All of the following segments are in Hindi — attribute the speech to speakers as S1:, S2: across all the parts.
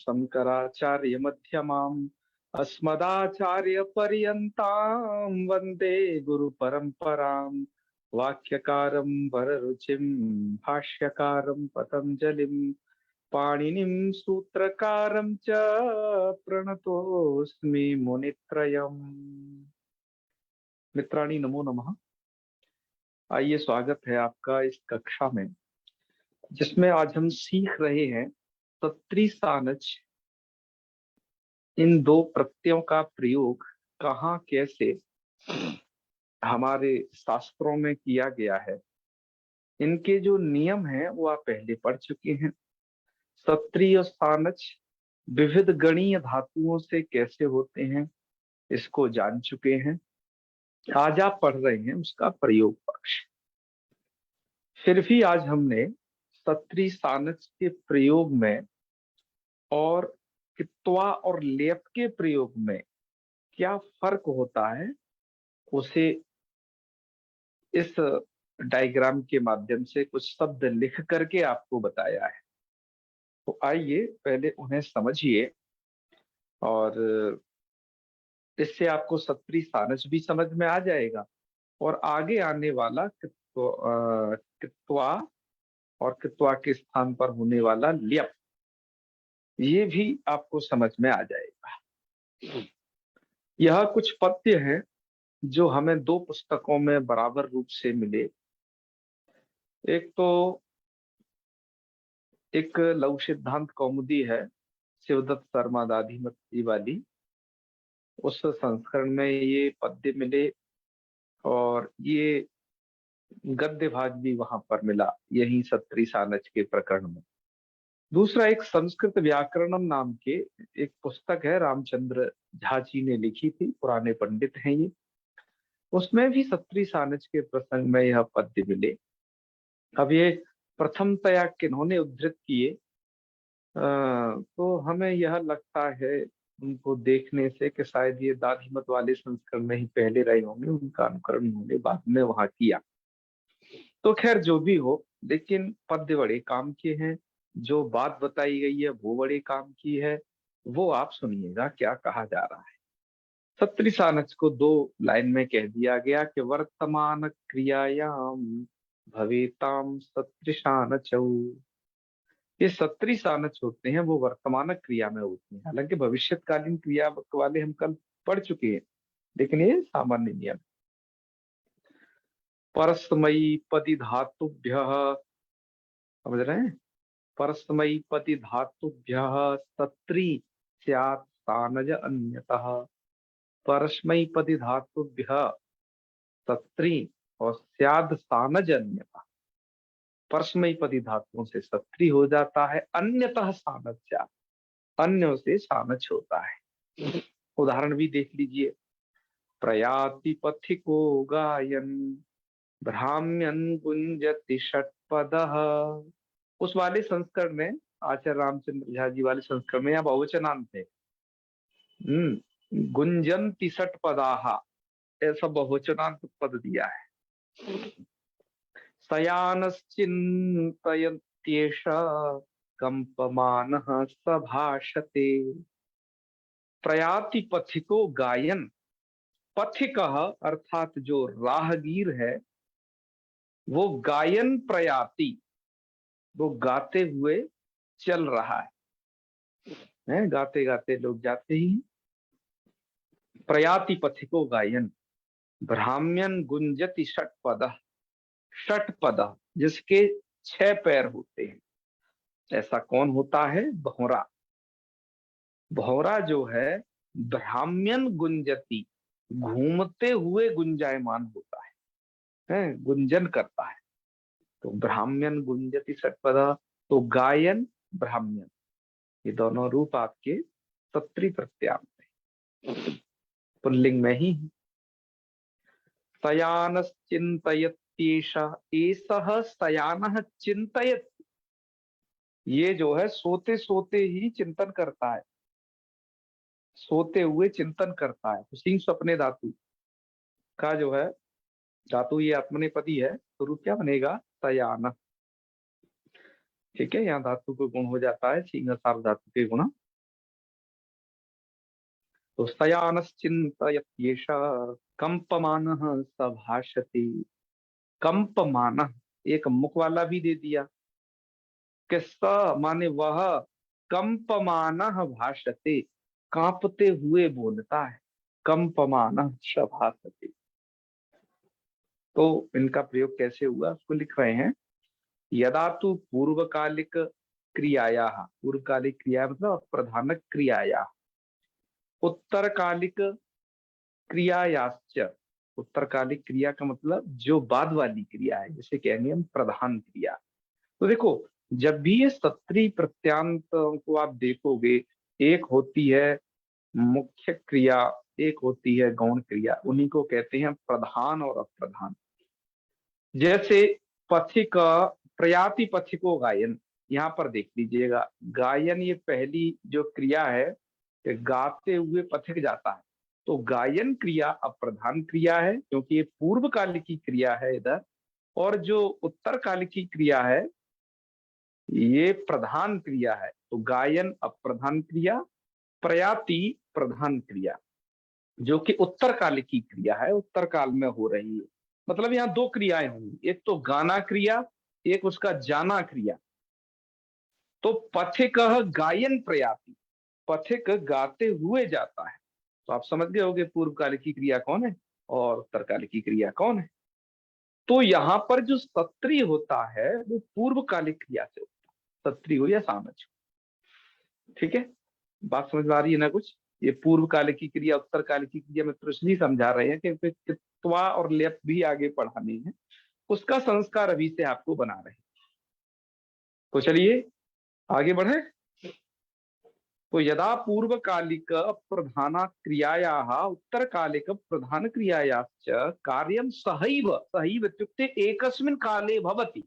S1: शंकराचार्य मध्यमाम् अस्मदाचार्य पर्यन्तां वन्दे गुरु परंपराम्। वाक्यकारं वररुचिं भाष्यकारं पतंजलिं पाणिनिं सूत्रकारं च प्रणतोऽस्मि मुनित्रयम्। मित्राणि नमो नमः। आइए, स्वागत है आपका इस कक्षा में, जिसमें आज हम सीख रहे हैं तत्री सानच। इन दो प्रत्ययों का प्रयोग कहाँ कैसे हमारे शास्त्रों में किया गया है, इनके जो नियम हैं वो आप पहले पढ़ चुके हैं। तत्री और सानच विविध गणीय धातुओं से कैसे होते हैं इसको जान चुके हैं। आज आप पढ़ रहे हैं उसका प्रयोग पक्ष। फिर भी आज हमने तत्री सानच के प्रयोग में और कित्वा और लेप के प्रयोग में क्या फर्क होता है उसे इस डायग्राम के माध्यम से कुछ शब्द लिख करके आपको बताया है। तो आइए पहले उन्हें समझिए और इससे आपको तत्री सानच भी समझ में आ जाएगा और आगे आने वाला कित्वा और कित्वा के स्थान पर होने वाला ल्यप, ये भी आपको समझ में आ जाएगा। यह कुछ पद्य हैं जो हमें दो पुस्तकों में बराबर रूप से मिले। एक तो एक लघु सिद्धांत कौमुदी है, शिवदत्त शर्मा दाधीमत जी वाली, उस संस्करण में ये पद्य मिले और ये गद्य भाग भी वहां पर मिला, यही तत्री सानच के प्रकरण में। दूसरा एक संस्कृत व्याकरणम नाम के एक पुस्तक है, रामचंद्र झा जी ने लिखी थी, पुराने पंडित हैं ये, उसमें भी तत्री सानच के प्रसंग में यह पद्य मिले। अब ये प्रथमतया किन्होंने उद्धृत किए, तो हमें यह लगता है उनको देखने से कि शायद ये दाधीमत वाले संस्करण में ही पहले रहे होंगे, उनका अनुकरण उन्होंने बाद में वहां किया। तो खैर जो भी हो, लेकिन पद्य बड़े काम के हैं, जो बात बताई गई है वो बड़े काम की है। वो आप सुनिएगा क्या कहा जा रहा है। तत्री सानच को दो लाइन में कह दिया गया कि वर्तमान क्रियायाम भवेताम तत्रिशानचौ। ये तत्री सानच होते हैं वो वर्तमान क्रिया में होते हैं, हालांकि भविष्यकालीन क्रिया वाले हम कल पढ़ चुके हैं, लेकिन ये सामान्य नियम। परस्मयी पति धातुभ्य, समझ रहे हैं, परस्मयी पति धातुभ्य तत्री स्यात् सानज अन्यतः। परस्मयी पति धातुभ्य तत्री और स्याद सानज अन्यतः। परस्मयी पति धातुओं से तत्री हो जाता है, अन्यतः सानज स्यात्, अन्यों से सानच होता है। उदाहरण भी देख लीजिए। प्रयाति पथिको गायन भ्राम्यन गुंजति षट्पदः। उस वाले संस्करण में, आचार्य रामचंद्र झा जी वाले संस्करण में, या बहुवचनांत है, गुंजन्ति षट्पदाः, ऐसा बहुवचनांत पद दिया है। शयानश्चिन्तयत्येष कंपमानः स भाषते। प्रयाति पथिको गायन, पथिकः अर्थात जो राहगीर है, वो गायन प्रयाति, वो गाते हुए चल रहा है, गाते गाते लोग जाते ही। प्रयाति पथिको गायन भ्राम्यन गुंजति षटपद, षटपद जिसके 6 पैर होते हैं, ऐसा कौन होता है? भौरा। भौरा जो है भ्राम्यन गुंजति, घूमते हुए गुंजायमान होता है, गुंजन करता है। तो भ्राम्यन गुंजति षटपद, तो गायन भ्राम्यन, ये दोनों रूप आपके तत्री प्रत्याम में पुल्लिंग में ही। शयानश्चिन्तयत्येष, एषः शयानः चिन्तयत्, ये जो है सोते सोते ही चिंतन करता है, सोते हुए चिंतन करता है। तो सिंह स्वप्ने धातु का जो है धातु, ये आत्मनेपदी है, तो रूप क्या बनेगा? शयान। ठीक है, यहाँ धातु को गुण हो जाता है सिंह सार धातु के गुण, तो सयानश्चिन्तयत्येष कंपमानः स भाषते। कंपमानः एक मुख वाला भी दे दिया कि स माने वह, कंपमानः भाषते कांपते हुए बोलता है, कंपमानः स भाषते। तो इनका प्रयोग कैसे हुआ उसको लिख रहे हैं। यदा तु पूर्वकालिक क्रियाया, पूर्वकालिक क्रिया मतलब प्रधान क्रियाया, उत्तरकालिक क्रियायाश्च, उत्तरकालिक क्रिया का मतलब जो बाद वाली क्रिया है, जैसे कहेंगे हम प्रधान क्रिया। तो देखो, जब भी ये सत्री प्रत्यांत को आप देखोगे, एक होती है मुख्य क्रिया, एक होती है गौण क्रिया, उन्हीं को कहते हैं प्रधान और अप्रधान। जैसे पथिक, प्रयाति पथिको गायन, यहाँ पर देख लीजिएगा, गायन ये पहली जो क्रिया है कि गाते हुए पथिक जाता है, तो गायन क्रिया अप्रधान क्रिया है क्योंकि ये पूर्व काल की क्रिया है इधर। और जो उत्तर काल की क्रिया है ये प्रधान क्रिया है, तो गायन अप्रधान क्रिया, प्रयाति प्रधान क्रिया, जो कि उत्तर काल की क्रिया है, उत्तर काल में हो रही है। मतलब यहाँ दो क्रियाएं होंगी, एक तो गाना क्रिया, एक उसका जाना क्रिया। तो पथिक गायन प्रयाति, पथिक गाते हुए जाता है। तो आप समझ गए होगे पूर्व काल की क्रिया कौन है और उत्तर काल की क्रिया कौन है। तो यहाँ पर जो सत्री होता है वो पूर्व कालिक क्रिया से होता है, सत्री हो या सामज। ठीक है, बात समझ में आ रही है ना कुछ। ये पूर्व काल की क्रिया उत्तर काल की क्रिया में तो इसलिए समझा रहे हैं कि कित्वा और लेप भी आगे पढ़ाने हैं, उसका संस्कार अभी से आपको बना रहे हैं। तो चलिए आगे बढ़े। तो यदा पूर्वकालिक प्रधान क्रियायाः उत्तरकालिक प्रधान क्रियायाश्च कार्यं सहैव, सहैव इत्युक्ते एकस्मिन् काले भवति।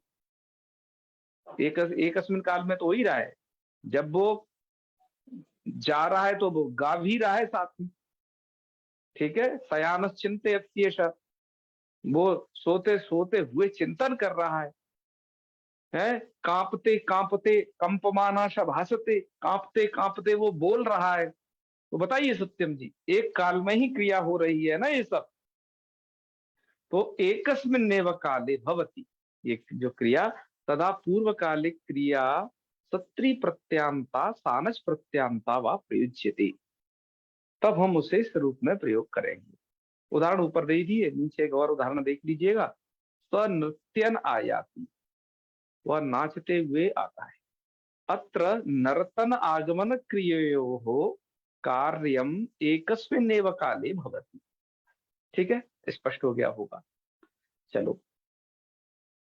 S1: एकस्मिन् काल में तो हो ही रहा है, जब वो जा रहा है तो वो गा भी रहा है साथ में। ठीक है, शयानश्चिन्तयत्येष, वो सोते सोते हुए चिंतन कर रहा है, कांपते कांपते कंपमानाश भाषते, कांपते कांपते वो बोल रहा है। तो बताइए सत्यम जी, एक काल में ही क्रिया हो रही है ना ये सब। तो एकस्मिन्नेव काले भवति, ये जो क्रिया, तदा पूर्व कालिक क्रिया सत्री प्रत्यांता सानस प्रत्यांता व प्रयुज्यते, तब हम उसे इस रूप में प्रयोग करेंगे। उदाहरण ऊपर दे दिए, नीचे एक और उदाहरण देख लीजिएगा। स नृत्यन आयाति, वह नाचते हुए आता है। अत्र नर्तन आगमन क्रिययोः कार्यम एकस्मिन्नेव काले भवति। ठीक है, स्पष्ट हो गया होगा। चलो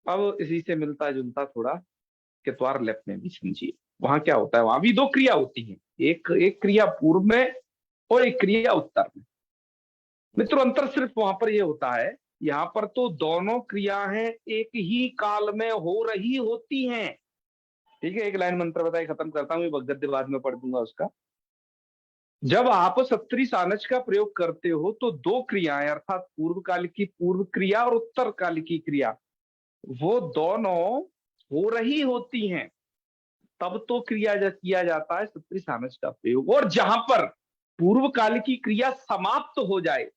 S1: अब इसी से मिलता जुलता थोड़ा कित्वार लेप में भी समझिए। वहां क्या होता है, वहां भी दो क्रिया होती है, एक एक क्रिया पूर्व में और एक क्रिया उत्तर में। मित्रों अंतर सिर्फ वहां पर यह होता है, यहाँ पर तो दोनों क्रियाएं एक ही काल में हो रही होती हैं। ठीक है, एक लाइन मंत्र बताए खत्म करता हूँ, ये गद्य बाद में पढ़ दूंगा उसका। जब आप सत्री सानच का प्रयोग करते हो तो दो क्रियाएं, अर्थात पूर्व काल की पूर्व क्रिया और उत्तर काल की क्रिया, वो दोनों हो रही होती हैं। तब तो किया जाता है सत्री सानस का प्रयोग। और जहां पर पूर्व काल की क्रिया समाप्त हो जाए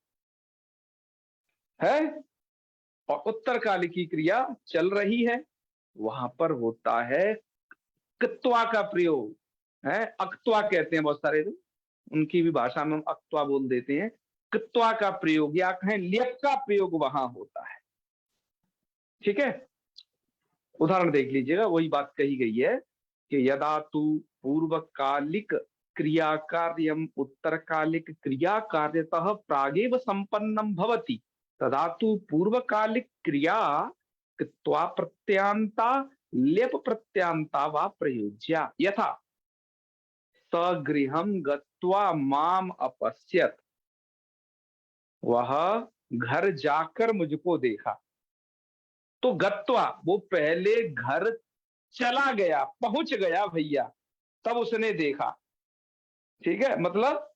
S1: है और उत्तर काल की क्रिया चल रही है, वहां पर होता है कृत्वा का प्रयोग है। अक्त्वा कहते हैं बहुत सारे लोग, उनकी भी भाषा में हम अक्त्वा बोल देते हैं। कृत्वा का प्रयोग या कहें लियक का प्रयोग वहां होता है। ठीक है, उदाहरण देख लीजिएगा, वही बात कही गई है कि यदा तू पूर्वकालिक क्रिया कार्यम उत्तरकालिक क्रिया कार्यतः प्रागेव संपन्नम भवति, तदा तू पूर्वकालिक क्रिया कृत्वा प्रत्यांता लेप प्रत्यांता वा प्रयोज्या। यथा सगृहम गत्वा माम अपश्यत, वह घर जाकर मुझको देखा। तो गत्वा वो पहले घर चला गया, पहुंच गया भैया, तब उसने देखा। ठीक है, मतलब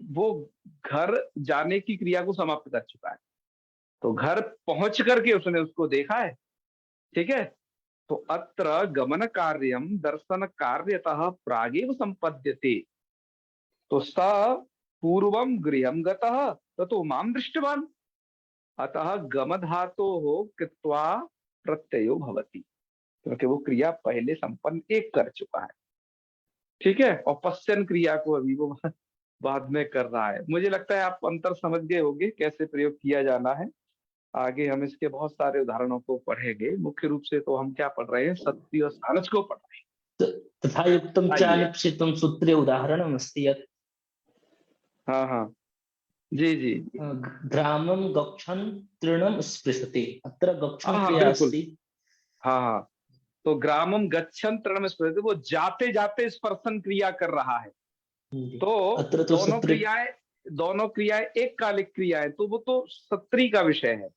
S1: वो घर जाने की क्रिया को समाप्त कर चुका है, तो घर पहुंच करके उसने उसको देखा है। ठीक है, तो अत्र गमन कार्यम दर्शन कार्यतः प्रागेव संपद्यते। तो स पूर्वम गृहम गतः ततो माम दृष्टवान, अतः गम धातोः कृत्वा प्रत्ययो भवति, क्योंकि वो क्रिया पहले संपन्न एक कर चुका है। ठीक है, और पश्चन क्रिया को अभी वो बाद में कर रहा है। मुझे लगता है आप अंतर समझ गए होंगे कैसे प्रयोग किया जाना है। आगे हम इसके बहुत सारे उदाहरणों को पढ़ेंगे। मुख्य रूप से तो हम क्या पढ़ रहे हैं, सत्य और सानच को पढ़ रहे
S2: तथा युक्तं
S1: हैं।
S2: च
S1: आइए।
S2: निप्सितं सूत्रे उदाहरणमस्ति यत्
S1: हाँ हाँ, जी जी।
S2: ग्रामं गच्छन् तृणं स्पृशति। अत्र
S1: हाँ
S2: गच्छन्
S1: हाँ
S2: क्रिया
S1: बिल्कुल।
S2: अस्ति।
S1: हाँ हाँ, तो ग्रामम गच्छन तृणम स्पृशति, वो जाते जाते स्पर्शन क्रिया कर रहा है। तो
S2: अत्र तो सूत्रे
S1: दोनों क्रियाएं एक कालिक क्रियाएं, तो वो तो सत्री का विषय है।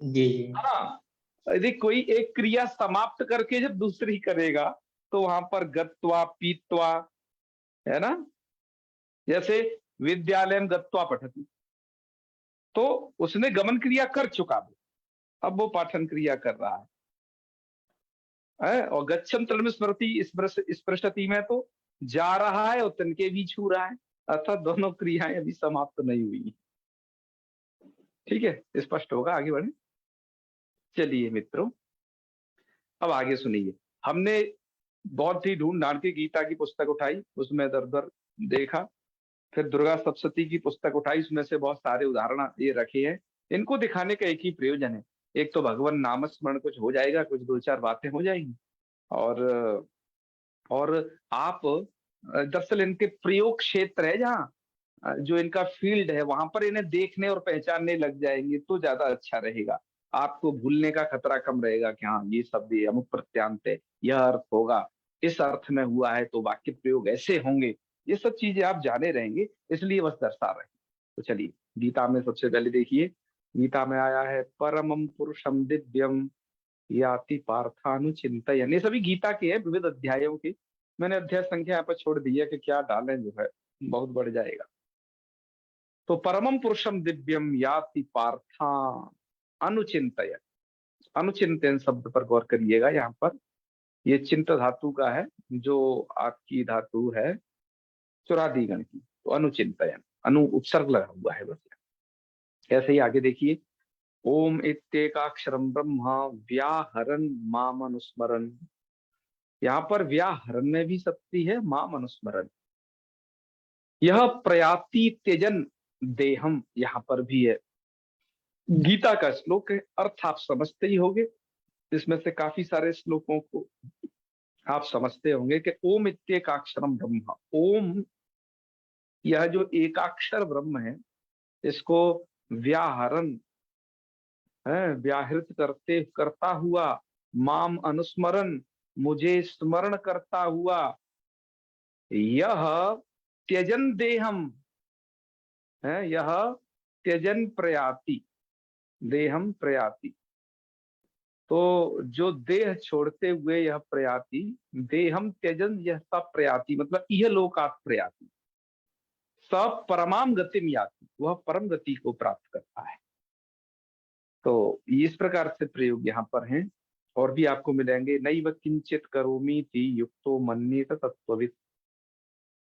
S2: जी
S1: हाँ, यदि कोई एक क्रिया समाप्त करके जब दूसरी करेगा तो वहां पर गत्वा पीत्वा, है ना। जैसे विद्यालय गत्वा पठति, तो उसने गमन क्रिया कर चुका, अब वो पाठन क्रिया कर रहा है। और गच्छन तृण स्मृति स्पृशति में तो जा रहा है और तिनके भी छू रहा है, अर्थात दोनों क्रियाएं अभी समाप्त नहीं हुई। ठीक है, स्पष्ट होगा, आगे बढ़े। चलिए मित्रों, अब आगे सुनिए। हमने बहुत ही ढूंढ ढांड के गीता की पुस्तक उठाई, उसमें दर दर देखा, फिर दुर्गा सप्तशती की पुस्तक उठाई, उसमें से बहुत सारे उदाहरण ये रखे हैं। इनको दिखाने का एक ही प्रयोजन है, एक तो भगवान नाम स्मरण कुछ हो जाएगा, कुछ दो चार बातें हो जाएंगी, और और आप दरअसल इनके प्रयोग क्षेत्र है जहाँ जो इनका फील्ड है वहां पर इन्हें देखने और पहचानने लग जाएंगे तो ज्यादा अच्छा रहेगा। आपको भूलने का खतरा कम रहेगा कि हाँ ये शब्द ये अमुक प्रत्यांत है, यह अर्थ होगा, इस अर्थ में हुआ है तो वाक्य प्रयोग ऐसे होंगे, ये सब चीजें आप जाने रहेंगे, इसलिए बस दर्शा रहे। तो चलिए, गीता में सबसे पहले देखिए, गीता में आया है परमम पुरुषम दिव्यम याति पार्थानुचिंतयन्। ये सभी गीता के हैं, विविध अध्यायों के। मैंने अध्याय संख्या यहाँ पर छोड़ दी है कि क्या डालें, जो है बहुत बढ़ जाएगा। तो परमम पुरुषम दिव्यम याति पार्था अनुचिंतयन्, अनुचिंतन शब्द पर गौर करिएगा। यहाँ पर ये चिंत धातु का है, जो आपकी धातु है चुरादीगण की, तो अनुचिंतयन्, अनु उपसर्ग लगा हुआ है बस। ऐसे ही आगे देखिए, ओम इत्येकाक्षरम ब्रह्म व्याहरन् माम अनुस्मरन्। यहाँ पर व्याहरण में भी शक्ति है, माम अनुस्मरण। यह प्रयाति त्यजन देहम, यहाँ पर भी है। गीता का श्लोक है, अर्थ आप समझते ही होंगे, इसमें से काफी सारे श्लोकों को आप समझते होंगे कि ओम इत्येकाक्षरम ब्रह्म, ओम यह जो एकाक्षर ब्रह्म है, इसको व्याहरण है, व्याहृत करते करता हुआ, माम अनुस्मरण, मुझे स्मरण करता हुआ, यह त्यजन देहम है, यह त्यजन प्रयाति, देहम प्रयाति, तो जो देह छोड़ते हुए यह प्रयाति, देहम त्यजन यह सब प्रयाति, मतलब यह लोकात प्रयाति, सब परमाम गतिम याति, वह परम गति को प्राप्त करता है। तो इस प्रकार से प्रयोग यहाँ पर हैं, और भी आपको मिलेंगे। नैव किंचित करोमि ति युक्तो मन्येत तत्त्ववित्,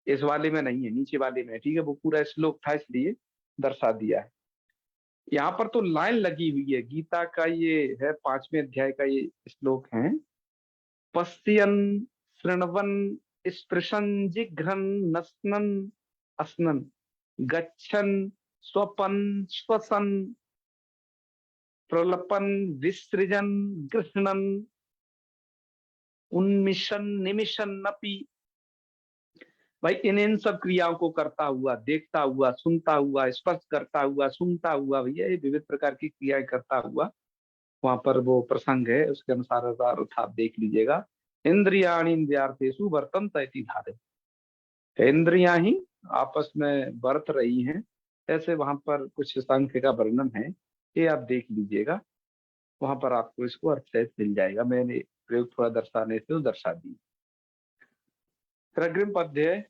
S1: इस वाले में नहीं है, नीचे वाले में। ठीक है, वो पूरा श्लोक था इसलिए दर्शा दिया है। यहाँ पर तो लाइन लगी हुई है, गीता का ये है 5वें अध्याय का ये श्लोक है। पश्यन् शृण्वन् स्पृशन् जिघ्रन् नस्नन् अस्नन् गच्छन् स्वपन् श्वसन् प्रलपन् विसृजन् गृह्णन् उन्मिषन् निमिषन् अपि। भाई इन सब क्रियाओं को करता हुआ, देखता हुआ, सुनता हुआ, स्पर्श करता हुआ, सुनता हुआ, भैया ये विविध प्रकार की क्रियाएं करता हुआ, वहां पर वो प्रसंग है, उसके अनुसार अर्थ आप देख लीजिएगा। इंद्रियाणि इंद्रियार्थेषु वर्तन्ते इति धारय, इंद्रियां ही आपस में बरत रही हैं, ऐसे वहां पर कुछ सांख्य का वर्णन है, ये आप देख लीजिएगा, वहां पर आपको इसको अर्थ सहित मिल जाएगा। मैंने प्रयोग थोड़ा दर्शाने से तो दर्शा दी। अग्रिम पद्य,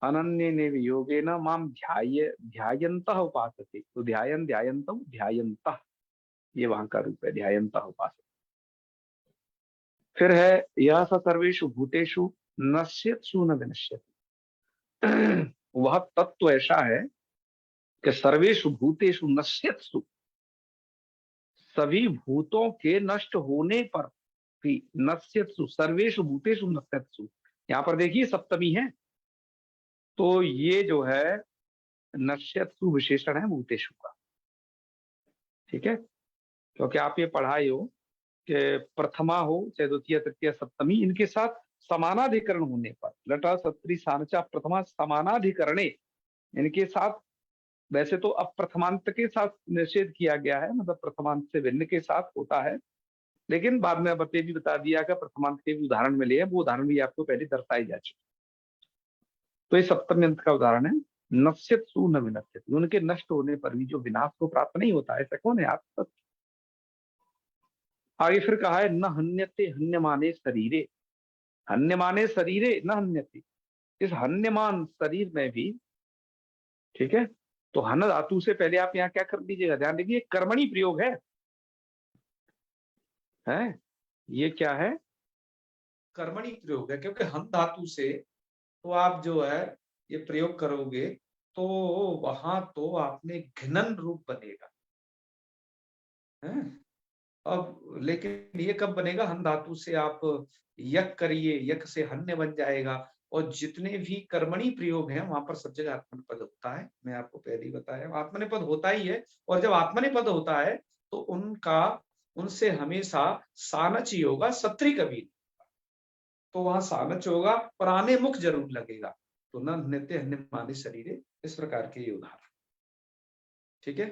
S1: अनन्येन योगेन माम ध्यायन्तः उपासते, तो ध्यायन ध्यायन्तौ ध्यायन्तः, ये वहां का रूप है, ध्यायन्तः उपासते। फिर है यह स सर्वेषु भूतेषु नश्यत्सु न विनश्यति, वह तत्व ऐसा है कि सर्वेषु भूतेषु नश्यत्सु, सभी भूतों के नष्ट होने पर भी, नश्यत्सु सर्वेषु भूतेषु नश्यत्सु, यहाँ पर देखिए सप्तमी है, तो ये जो है नश्यत्सु विशेषण है भूतेषु का। ठीक है, क्योंकि आप ये पढ़ाई हो कि प्रथमा हो चाहे द्वितीय तृतीय सप्तमी, इनके साथ समानाधिकरण होने पर, लटा सत्री सानचा प्रथमा समानाधिकरणे, इनके साथ, वैसे तो अब प्रथमांत के साथ निषेध किया गया है, मतलब प्रथमांत से भिन्न के साथ होता है, लेकिन बाद में अब भी बता दिया कि प्रथमांत के भी उदाहरण मिले हैं, वो उदाहरण भी आपको पहले दर्शाई जा चुके। तो ये सप्तमी अंत का उदाहरण है। नश्यत सु न विनश्यत, उनके नष्ट होने पर भी जो विनाश को प्राप्त नहीं होता है, ऐसा कौन है आप तक। आगे फिर कहा है न हन्यते हन्यमाने शरीरे, हन्यमाने शरीरे न हन्यते, इस हन्यमान शरीर में भी, ठीक है, तो हन धातु से पहले आप यहाँ क्या कर लीजिएगा, ध्यान दीजिए, कर्मणी प्रयोग है ये क्या है,
S3: कर्मणी प्रयोग है, क्योंकि हम धातु से तो आप जो है ये प्रयोग करोगे तो वहां तो आपने घिनन रूप बनेगा है। अब लेकिन ये कब बनेगा, हम धातु से आप यक करिए, यक से हन्य बन जाएगा, और जितने भी कर्मणी प्रयोग हैं वहां पर सब जगह आत्मनेपद होता है। मैं आपको पहले ही बताया आत्मनेपद होता ही है, और जब आत्मनेपद होता है तो उनसे हमेशा सानच ही होगा, सत्री कभी नहीं। तो वहां सानच होगा और आने मुख जरूर लगेगा। तो न नित्य हन्यमाने शरीरे, इस प्रकार के ये उदाहरण। ठीक है,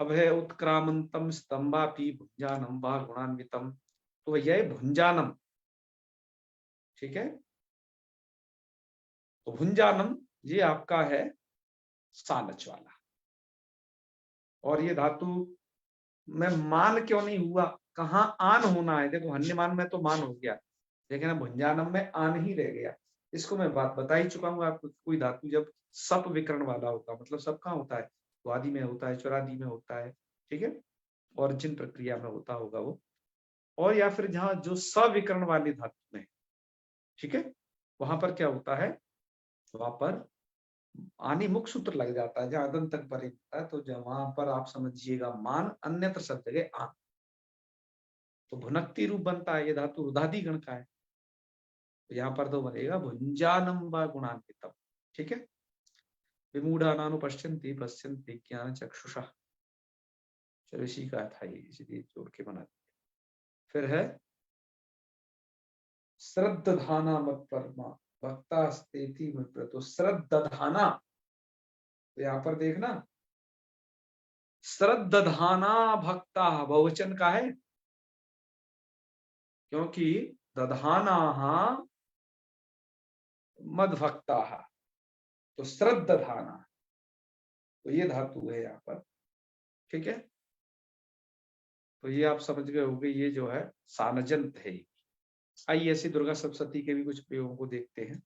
S3: अब है उत्क्रामंतम स्तंभापि भुंजानम वा गुणान्वितम, तो भैया है भुंजानम। ठीक है, तो भुंजानम ये आपका है सानच वाला, और ये धातु में मान क्यों नहीं हुआ, कहाँ आन होना है, देखो हन्यमान में तो मान हो गया, लेकिन अब भुंजानम में आन ही रह गया। इसको मैं बात बता ही चुका हूँ आपको, कोई धातु जब सप विकर्ण वाला होगा, मतलब सब कहाँ होता है, तो आदि में होता है, चौरादि में होता है, ठीक है, और जिन प्रक्रिया में होता होगा वो, और या फिर जहां जो सविकर्ण वाली धातु में, ठीक है, वहां पर क्या होता है, वहां पर आनी मुख सूत्र लग जाता है, जहां अदन तक परे होता है, तो वहां पर आप समझिएगा मान, अन्यत्र सब जगह आन, तो भुनक्ति रूप बनता है, ये धातु रुधादि गण का है, तो यहाँ पर तो बनेगा भुंजानम व गुणान्वितम। ठीक है, विमूढ़ानानुपश्यन्ति पश्यन्ति ज्ञान चक्षुषा, चलो इसी का था ये, इसलिए जोड़ के बना दिया। फिर है श्रद्धाना मत परमा भक्ता स्तेति मित्र, तो श्रद्धाना, तो यहाँ पर देखना श्रद्धाना भक्ता बहुवचन का है, क्योंकि दधाना मद भक्ता, तो श्रद्धाना, तो ये धातु है यहाँ पर। ठीक है, तो ये आप समझ गए होंगे, ये जो है सानजंत है। आइए ऐसी दुर्गा सप्तशती के भी कुछ प्रयोगों को देखते हैं।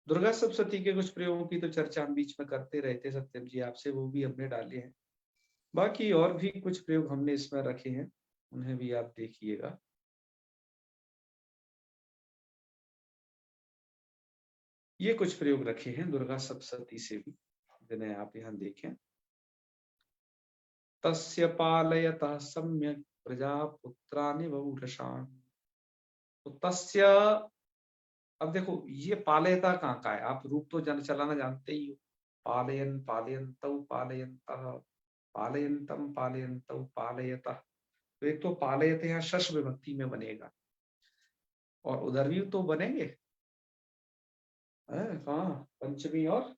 S3: दुर्गा सप्तशती के कुछ प्रयोगों की तो चर्चा हम बीच में करते रहते सत्यम जी आपसे, वो भी हमने डाले हैं। बाकी और भी कुछ प्रयोग हमने इसमें रखे हैं, उन्हें भी आप देखिएगा। ये कुछ प्रयोग रखे हैं दुर्गा सप्तशती से भी, जिन्हें आप यहाँ देखें। तस्य पालयतः सम्यक प्रजापुत्राणि बहुरसान्, तो तस्य, अब देखो ये पालयता कहाँ का है, आप रूप तो जन चलाना जानते ही हो, पालयन पालयन्तौ पालयन्तः पालयन्तम पालयन्तौ पालयतः, तो एक तो पालयते यहाँ शश विभक्ति में बनेगा, और उधर भी तो बनेंगे कहाँ, पंचमी और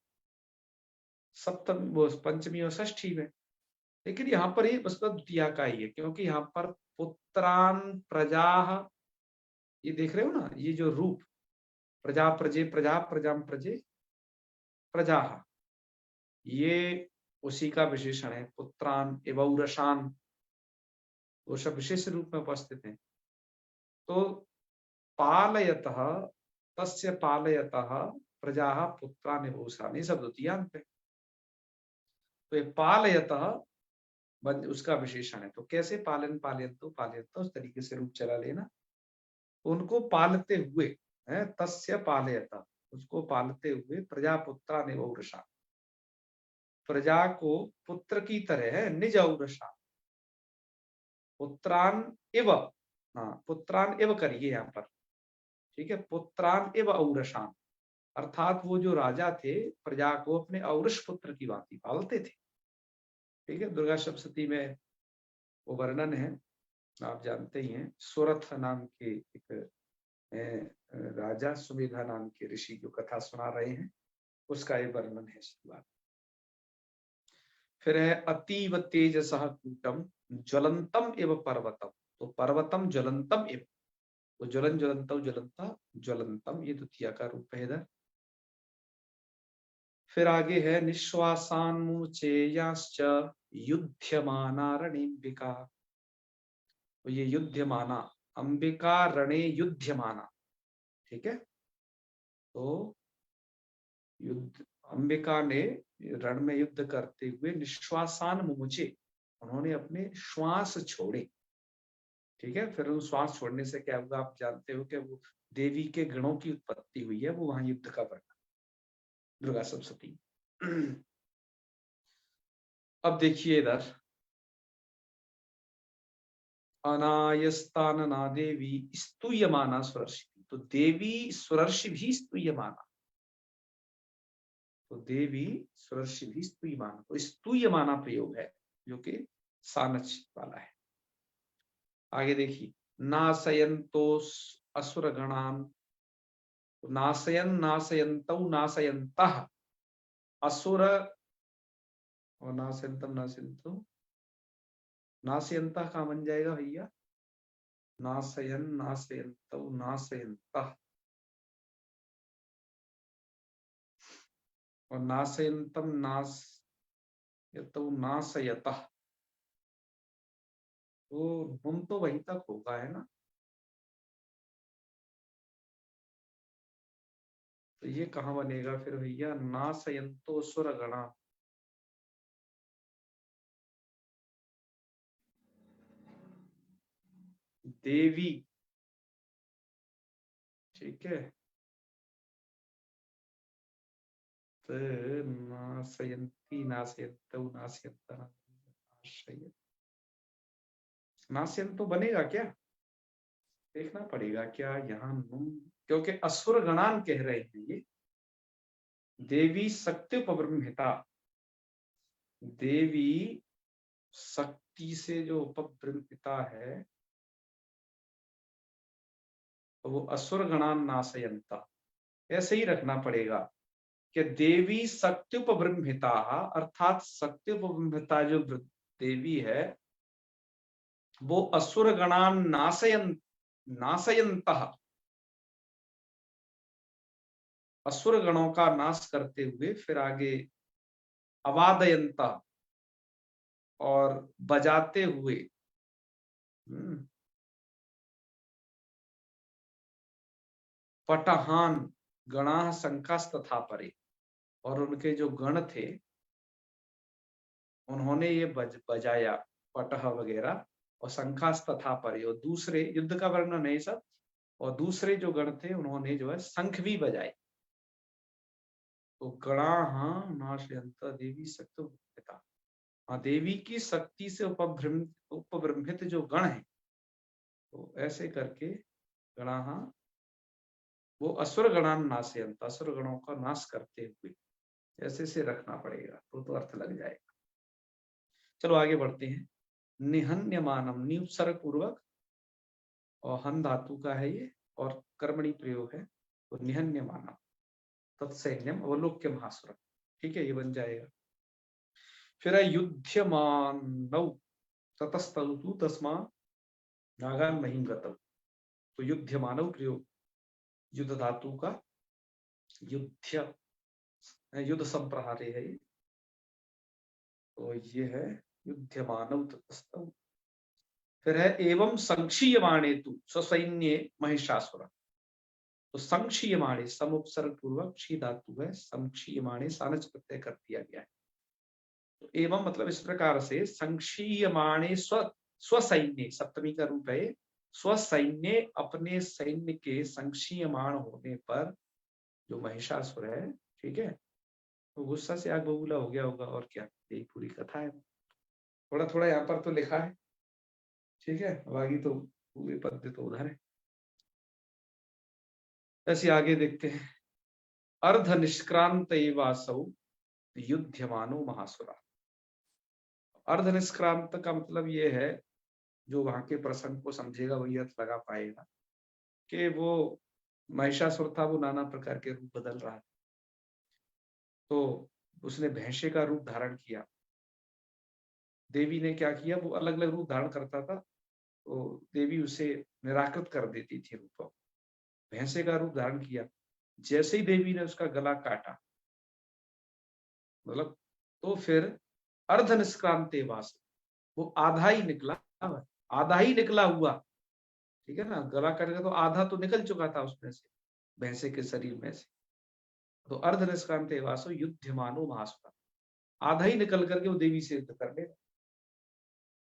S3: सप्तमी, वो पंचमी और षष्ठी में, लेकिन यहाँ पर ये बस द्वितीया का ही है, क्योंकि यहाँ पर पुत्रान प्रजा, ये देख रहे हो ना, ये जो रूप प्रजा प्रजे प्रजा प्रजाम प्रजे प्रजा, ये उसी का विशेषण है, पुत्रान एवं रशान, वो सब विशेष रूप में उपस्थित हैं। तो पालयतः, तस्य पालयतः प्रजा पुत्रान एवं रशान, ये सब द्वितीयांत है, तो ये पालयतः उसका विशेषण है। तो कैसे, पालन पालयन तो पालयन, तो उस तरीके से रूप चला लेना, उनको पालते हुए, है तस्य पालयत, उसको पालते हुए प्रजापुत्रा ने औरषा, प्रजा को पुत्र की तरह है, निज औरषा, पुत्रान इव, हाँ पुत्रान इव करिए यहाँ पर, ठीक है, पुत्रान इव औरषान, अर्थात वो जो राजा थे प्रजा को अपने औरस पुत्र की भांति पालते थे। ठीक है, दुर्गा सप्तशती में वो वर्णन है, आप जानते ही हैं, सुरथ नाम के एक राजा, सुमेधा नाम के ऋषि जो कथा सुना रहे हैं, उसका ये वर्णन है शुरुआत। फिर है अतीव तेजसः कूटम ज्वलंतम एव पर्वतम, तो पर्वतम ज्वलंतम एव, तो ज्वलन ज्वलंतम ज्वलंता ज्वलंतम, ये द्वितीय का रूप है इधर। फिर आगे है निश्वासान मुचेयाश्च युध्यमाना रणिम्बिका, तो ये युध्यमाना, अंबिका रणे युध्यमाना, ठीक है, तो युद्ध, अंबिका ने रण में युद्ध करते हुए निश्वासान मुमुचे, उन्होंने अपने श्वास छोड़े। ठीक है, फिर उन श्वास छोड़ने से क्या होगा, आप जानते हो कि वो देवी के गणों की उत्पत्ति हुई है, वो वहां युद्ध का वर्णन दुर्गा सप्तशती। अब देखिए इधर, अनायस्तानना देवी स्तूयमाना सुरर्षि, तो देवी सुरर्षि भी स्तूयमाना, तो देवी सुरर्षि भी स्तूयमाना, तो स्तूयमाना प्रयोग है जो कि सानच वाला है। आगे देखिए, नासयन्तो असुर गणान, नासयन नासयन्तौ नासयन्तः असुर, और नासयन्तम नासयन्तौ, नासयन्तः कहाँ बन जाएगा भैया, नासयन नासयन्तौ नासयन्तः, और नासयन्तम नासयतौ नासयतः, तो नुन तो वहीं तक होगा, है ना, तो ये कहाँ बनेगा फिर भैया, नासयन्तो सुरगणा, देवी, ठीक है, तो नासयन्ती नासयन्तौ नासयन्तः नासयत, नासयन तो बनेगा क्या, देखना पड़ेगा क्या यहाँ नुन, क्योंकि असुर गणान कह रहे हैं ये, देवी शक्त्युपब्रह्मिता, देवी शक्ति से जो उपब्रह्मिता है, तो वो असुर गणान नासयंता, ऐसे ही रखना पड़ेगा कि देवी शक्त्युपब्रह्मिता, अर्थात शक्त्युपब्रह्मिता जो देवी है वो असुर गणान नासयंतः, असुर गणों का नाश करते हुए, फिर आगे अवादयंता, और बजाते हुए, पटहान गणाः शंकास्तथा परे, और उनके जो गण थे उन्होंने ये बजाया पटह वगैरह, और शंखास्तथा परे, और दूसरे युद्ध का वर्णन है सब, और दूसरे जो गण थे उन्होंने जो है शंख भी बजाए, तो गणाः नाशयन्त देवी शक्त्युपब्रह्मिता, हाँ देवी की शक्ति से उपब्रह्मित जो गण है, तो ऐसे करके गणाः, वो असुर गणान नाशयन्त, असुर गणों का नाश करते हुए, ऐसे से रखना पड़ेगा, तो अर्थ लग जाएगा। चलो आगे बढ़ते हैं। निहन्यमानम, नि उपसर्ग पूर्वक, और हन धातु का है ये, और कर्मणि प्रयोग है, तो निहन्यमानम तत्सैन्यम अवलोक्य महासुर, ठीक है, ये बन जाएगा। फिर है युध्यमानौ ततस्तु तस्मात् नागान महिंगतौ, तो युध्यमानौ प्रयोग युद्ध धातु का, युद्ध संप्रहारे है ये, तो ये है युध्यमानौ ततस्तौ। फिर है एवं संक्षीयमाणे तु स्वसैन्ये महिषासुर, तो संक्षीयमाणे सम उपसर्ग पूर्वक क्षी धातु है, संक्षीयमाणे सानच प्रत्यय कर दिया गया है, तो एवं मतलब इस प्रकार से, संक्षीयमाणे स्वसैन्य, सप्तमी का रूप है, स्वसैन्य, अपने सैन्य के संक्षीयमाण होने पर जो महिषासुर है, ठीक है, तो गुस्सा से आग बबूला हो गया होगा, और क्या, यही पूरी कथा है। थोड़ा थोड़ा यहाँ पर तो लिखा है, ठीक है, बाकी तो पूरे पद्य तो उधर है। ऐसे आगे देखते हैं। अर्ध निष्क्रांत वासौ युध्यमानो महासुरा। अर्ध निष्क्रांत का मतलब ये है, जो वहां के प्रसंग को समझेगा वही अर्थ लगा पाएगा, कि वो महिषासुर था, वो नाना प्रकार के रूप बदल रहा था, तो उसने भैंसे का रूप धारण किया। देवी ने क्या किया, वो अलग अलग रूप धारण करता था, तो देवी उसे निराकृत कर देती थी रूप। भैंसे का रूप धारण किया, जैसे ही देवी ने उसका गला काटा, मतलब, तो फिर अर्ध निष्क्रांते वास, वो आधा ही निकला, आधा ही निकला हुआ, ठीक है ना, गला कट गया तो आधा तो निकल चुका था उसमें से, भैंसे के शरीर में से। तो अर्ध निष्क्रांते वासो युध्यमानो महासुरा, आधा ही निकल करके वो देवी से युद्ध कर लेगा,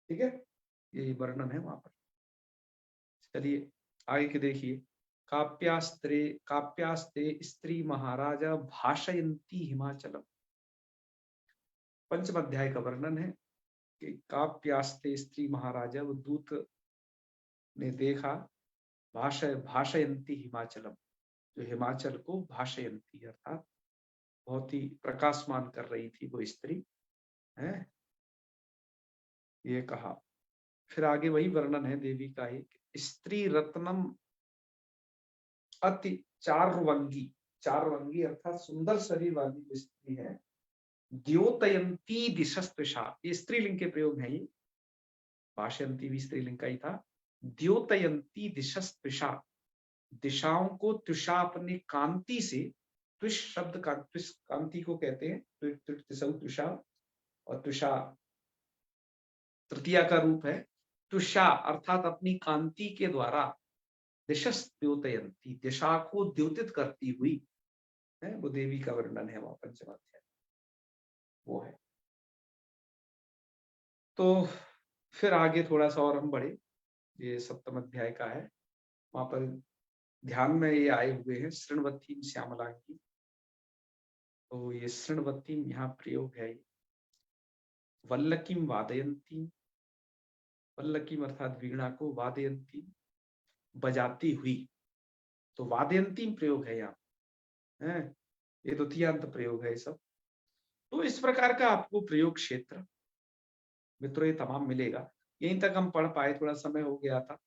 S3: ठीक है, यही वर्णन है वहां पर। चलिए आगे के देखिए। काप्यास्ते स्त्री महाराजा भाषयंती हिमाचलम। पंचम अध्याय का वर्णन है कि काप्यास्ते स्त्री महाराजा, वो दूत ने देखा, भाषयंती हिमाचलम, जो हिमाचल को भाषयंती अर्थात बहुत ही प्रकाशमान कर रही थी वो स्त्री है, ये कहा। फिर आगे वही वर्णन है देवी का ही, स्त्री रत्नम अति चारुवंगी, चारुवंगी अर्थात सुंदर शरीर वाली जो स्त्री है, द्योतयंती दिशस्त्विषा, ये स्त्रीलिंग के प्रयोग है, ये भाषयंती भी स्त्रीलिंग का ही था। द्योतयंती दिशस्त्विषा, दिशाओं को त्विषा अपनी कांति से, त्विष शब्द का, त्विष कांति को कहते हैं, त्विषा, और त्विषा तृतीया का रूप है। त्विषा अर्थात अपनी कांति के द्वारा, दिशस द्योतयंती, दिशा को द्योतित करती हुई है, वो देवी का वर्णन है वहां पंचम अध्याय, वो है। तो फिर आगे थोड़ा सा और हम बढ़े, ये सप्तम अध्याय का है, वहां पर ध्यान में ये आए हुए हैं शृण्वतीम श्यामलांगी। तो ये शृण्वतीम यहाँ प्रयोग है, वल्लकीम वादयंती, वल्लकीम अर्थात वीणा को, वादयंती बजाती हुई, तो वादयंती प्रयोग है यहाँ है, ये द्वितीयांत प्रयोग है ये सब। तो इस प्रकार का आपको प्रयोग क्षेत्र मित्रों ये तमाम मिलेगा। यहीं तक हम पढ़ पाए, थोड़ा समय हो गया था,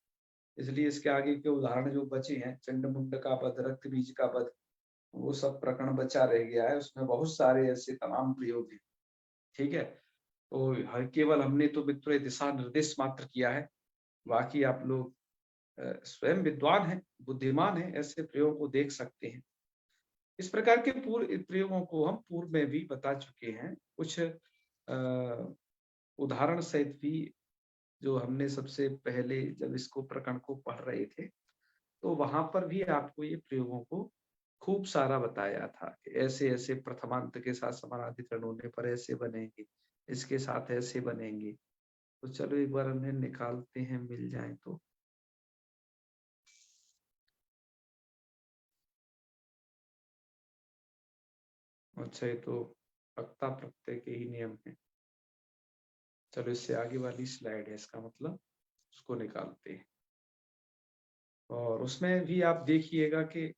S3: इसलिए इसके आगे के उदाहरण जो बचे हैं, चंडमुंड का पद, रक्त बीज का पद, वो सब प्रकरण बचा रह गया है, उसमें बहुत सारे ऐसे तमाम प्रयोग हैं, ठीक है। तो केवल हमने तो मित्रों दिशा निर्देश मात्र किया है, बाकी आप लोग स्वयं विद्वान हैं, बुद्धिमान हैं, ऐसे प्रयोग को देख सकते हैं। इस प्रकार के पूर्व प्रयोगों को हम पूर्व में भी बता चुके हैं, कुछ उदाहरण सहित भी, जो हमने सबसे पहले जब इसको प्रकरण को पढ़ रहे थे, तो वहां पर भी आपको ये प्रयोगों को खूब सारा बताया था कि ऐसे ऐसे प्रथमांत के साथ समानाधिकरण होने पर ऐसे बनेंगे, इसके साथ ऐसे बनेंगे। तो चलो एक बार उन्हें निकालते हैं, मिल जाए तो। अच्छा, ये तो वक्ता प्रत्यय के ही नियम है। चलो इससे आगे वाली स्लाइड है, इसका मतलब उसको निकालते हैं, और उसमें भी आप देखिएगा कि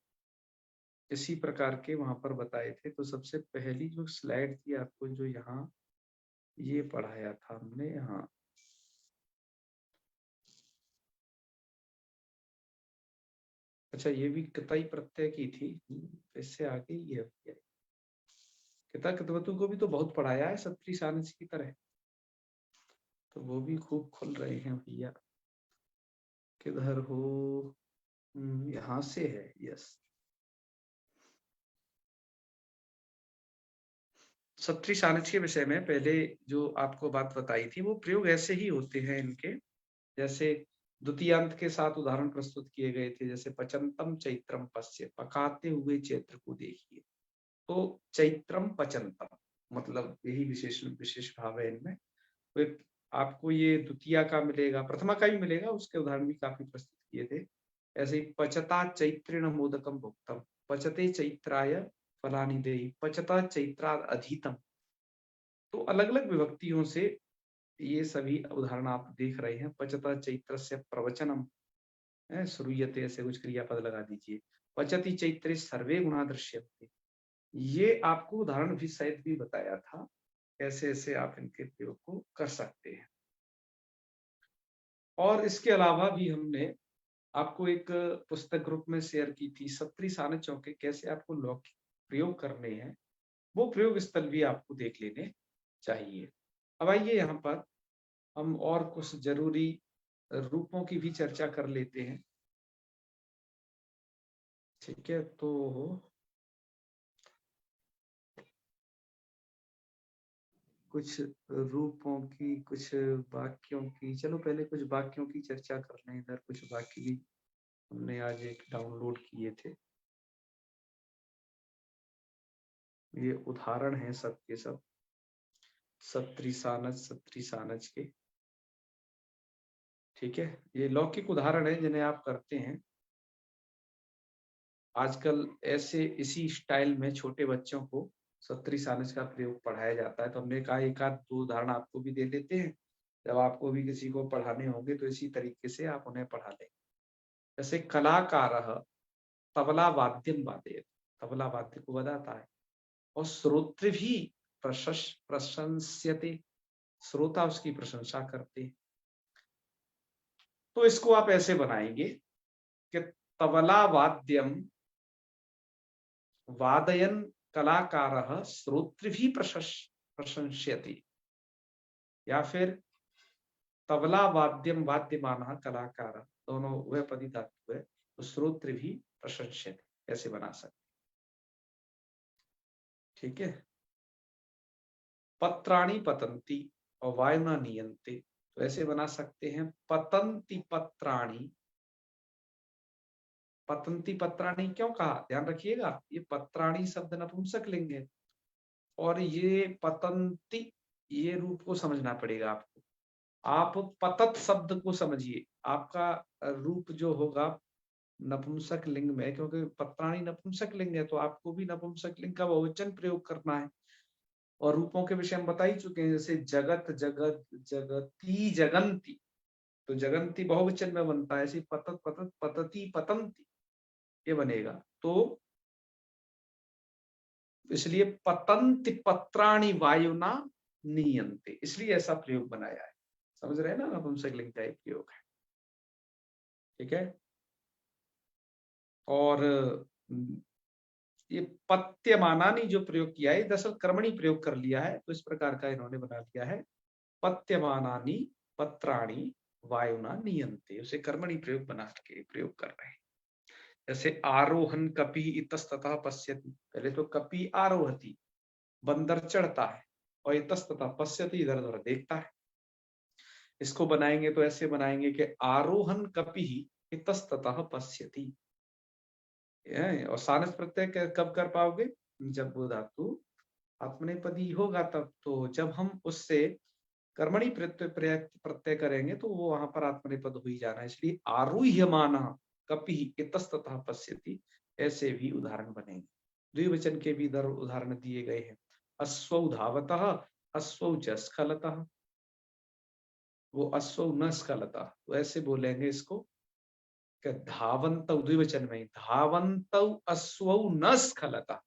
S3: इसी प्रकार के वहां पर बताए थे। तो सबसे पहली जो स्लाइड थी आपको, जो यहाँ ये पढ़ाया था हमने, यहाँ अच्छा, ये भी किताई प्रत्यय की थी, इससे आगे ये किता कितवतु को भी तो बहुत पढ़ाया है सत्री सानस की तरह, तो वो भी खूब खुल रहे हैं भैया। किधर हो, यहाँ से है, यस। सत्री सानस के विषय में पहले जो आपको बात बताई थी, वो प्रयोग ऐसे ही होते हैं इनके, जैसे द्वितीयांत के साथ उदाहरण प्रस्तुत किए गए थे, जैसे पचंतम चैत्रम पश्य, पकाते हुए चैत्र को देखिए। तो चैत्रम पचंतम, मतलब यही विशेष भाव है इनमें। तो आपको ये द्वितीया का मिलेगा, प्रथमा का भी मिलेगा, उसके उदाहरण भी काफी प्रस्तुत किए थे। ऐसे ही पचता चैत्रेण मोदकम भुक्तम, पचते चैत्राय फलानि देहि, पचता चैत्राद अधीतम। तो अलग अलग विभक्तियों से ये सभी उदाहरण आप देख रहे हैं। पचता चैत्रस्य प्रवचनम, श्रूयते, ऐसे कुछ क्रियापद लगा दीजिए। पचति चैत्रे सर्वे गुणा दृश्यन्ते, ये आपको उदाहरण भी शायद भी बताया था, ऐसे ऐसे आप इनके प्रयोग को कर सकते हैं। और इसके अलावा भी हमने आपको एक पुस्तक ग्रुप में शेयर की थी, सत्री सानचों के कैसे आपको लौकिक प्रयोग करने हैं, वो प्रयोग स्थल भी आपको देख लेने चाहिए। अब आइए यहाँ पर हम और कुछ जरूरी रूपों की भी चर्चा कर लेते हैं। ठीक है, तो कुछ रूपों की, कुछ वाक्यों की, चलो पहले कुछ वाक्यों की चर्चा कर लें। इधर कुछ वाक्य भी हमने आज एक डाउनलोड किए थे, ये उदाहरण है सब के सब सत्री सानच के। ठीक है, ये लौकिक उदाहरण है जिन्हें आप करते हैं। आजकल ऐसे इसी स्टाइल में छोटे बच्चों को सत्री सानच का प्रयोग पढ़ाया जाता है, तो हमने कहा एक आध दो उदाहरण आपको भी दे देते हैं, जब आपको भी किसी को पढ़ाने होंगे तो इसी तरीके से आप उन्हें पढ़ा लें। जैसे कलाकारः तबला वाद्यम वादयति, तबला वाद्य को बजाता है, और श्रोतृभिः प्रशंस्यते, श्रोता उसकी प्रशंसा करते हैं। तो इसको आप ऐसे बनाएंगे कि तबला वाद्यम वादयन कलाकारः श्रोतृभिः प्रशंस्यति, या फिर तबला वाद्यम वाद्यमानः कलाकारः, दोनों उभयपदी धातु है, तो श्रोतृभिः प्रशंस्यति, ऐसे बना सकते। ठीक है, पत्राणि पतन्ति और वायुना नीयन्ते, तो ऐसे बना सकते हैं पतन्ति पत्राणि। पतन्ति पत्राणि क्यों कहा, ध्यान रखिएगा, ये पत्राणि शब्द नपुंसक लिंग है, और ये पतन्ति, ये रूप को समझना पड़ेगा आपको। आप पतत शब्द को समझिए, आपका रूप जो होगा नपुंसक लिंग में, क्योंकि पत्राणि नपुंसक लिंग है, तो आपको भी नपुंसक लिंग का बहुवचन प्रयोग करना है। और रूपों के विषय हम बता ही चुके हैं, जैसे जगत, जगत, जगती, जगंती, तो जगंती बहुवचन में बनता है, ऐसे पतत, पतत, पतति, पतंती, ये बनेगा। तो इसलिए पतंति पत्राणि वायुना नीयन्ते, इसलिए ऐसा प्रयोग बनाया है। समझ रहे हैं ना, नपुंसक लिंग का एक प्रयोग है। ठीक है, और ये पत्यमानानि जो प्रयोग किया है, दरअसल कर्मणि प्रयोग कर लिया है, तो इस प्रकार का इन्होंने बना लिया है, पत्यमानानि पत्राणि वायुना नीयन्ते, उसे कर्मणि प्रयोग बना के प्रयोग कर रहे हैं। जैसे आरोहन कपि इतस्ततः पश्यति, पहले तो कपि आरोहति, बंदर चढ़ता है, और इतस्ततः पश्यति, इधर उधर देखता है। इसको बनाएंगे तो ऐसे बनाएंगे कि आरोहन कपि इतस्ततः पश्यति, और सानस प्रत्यय कब कर पाओगे, जब वो धातु आत्मनेपदी होगा तब। तो जब हम उससे कर्मणि प्रत्यय करेंगे तो वो वहां पर आत्मनेपद हो ही जाना है, इसलिए आरूह्यमानः कपिः इतस्ततः पश्यति, ऐसे भी उदाहरण बनेंगे। द्विवचन के भी इधर उदाहरण दिए गए हैं। अश्वौ धावतः, अश्वौ च स्खलतः, वो अश्वौ न स्खलतः, तो ऐसे बोलेंगे इसको कि धावन्तौ, द्विवचन में धावन्तौ अश्वौ न स्खलतः,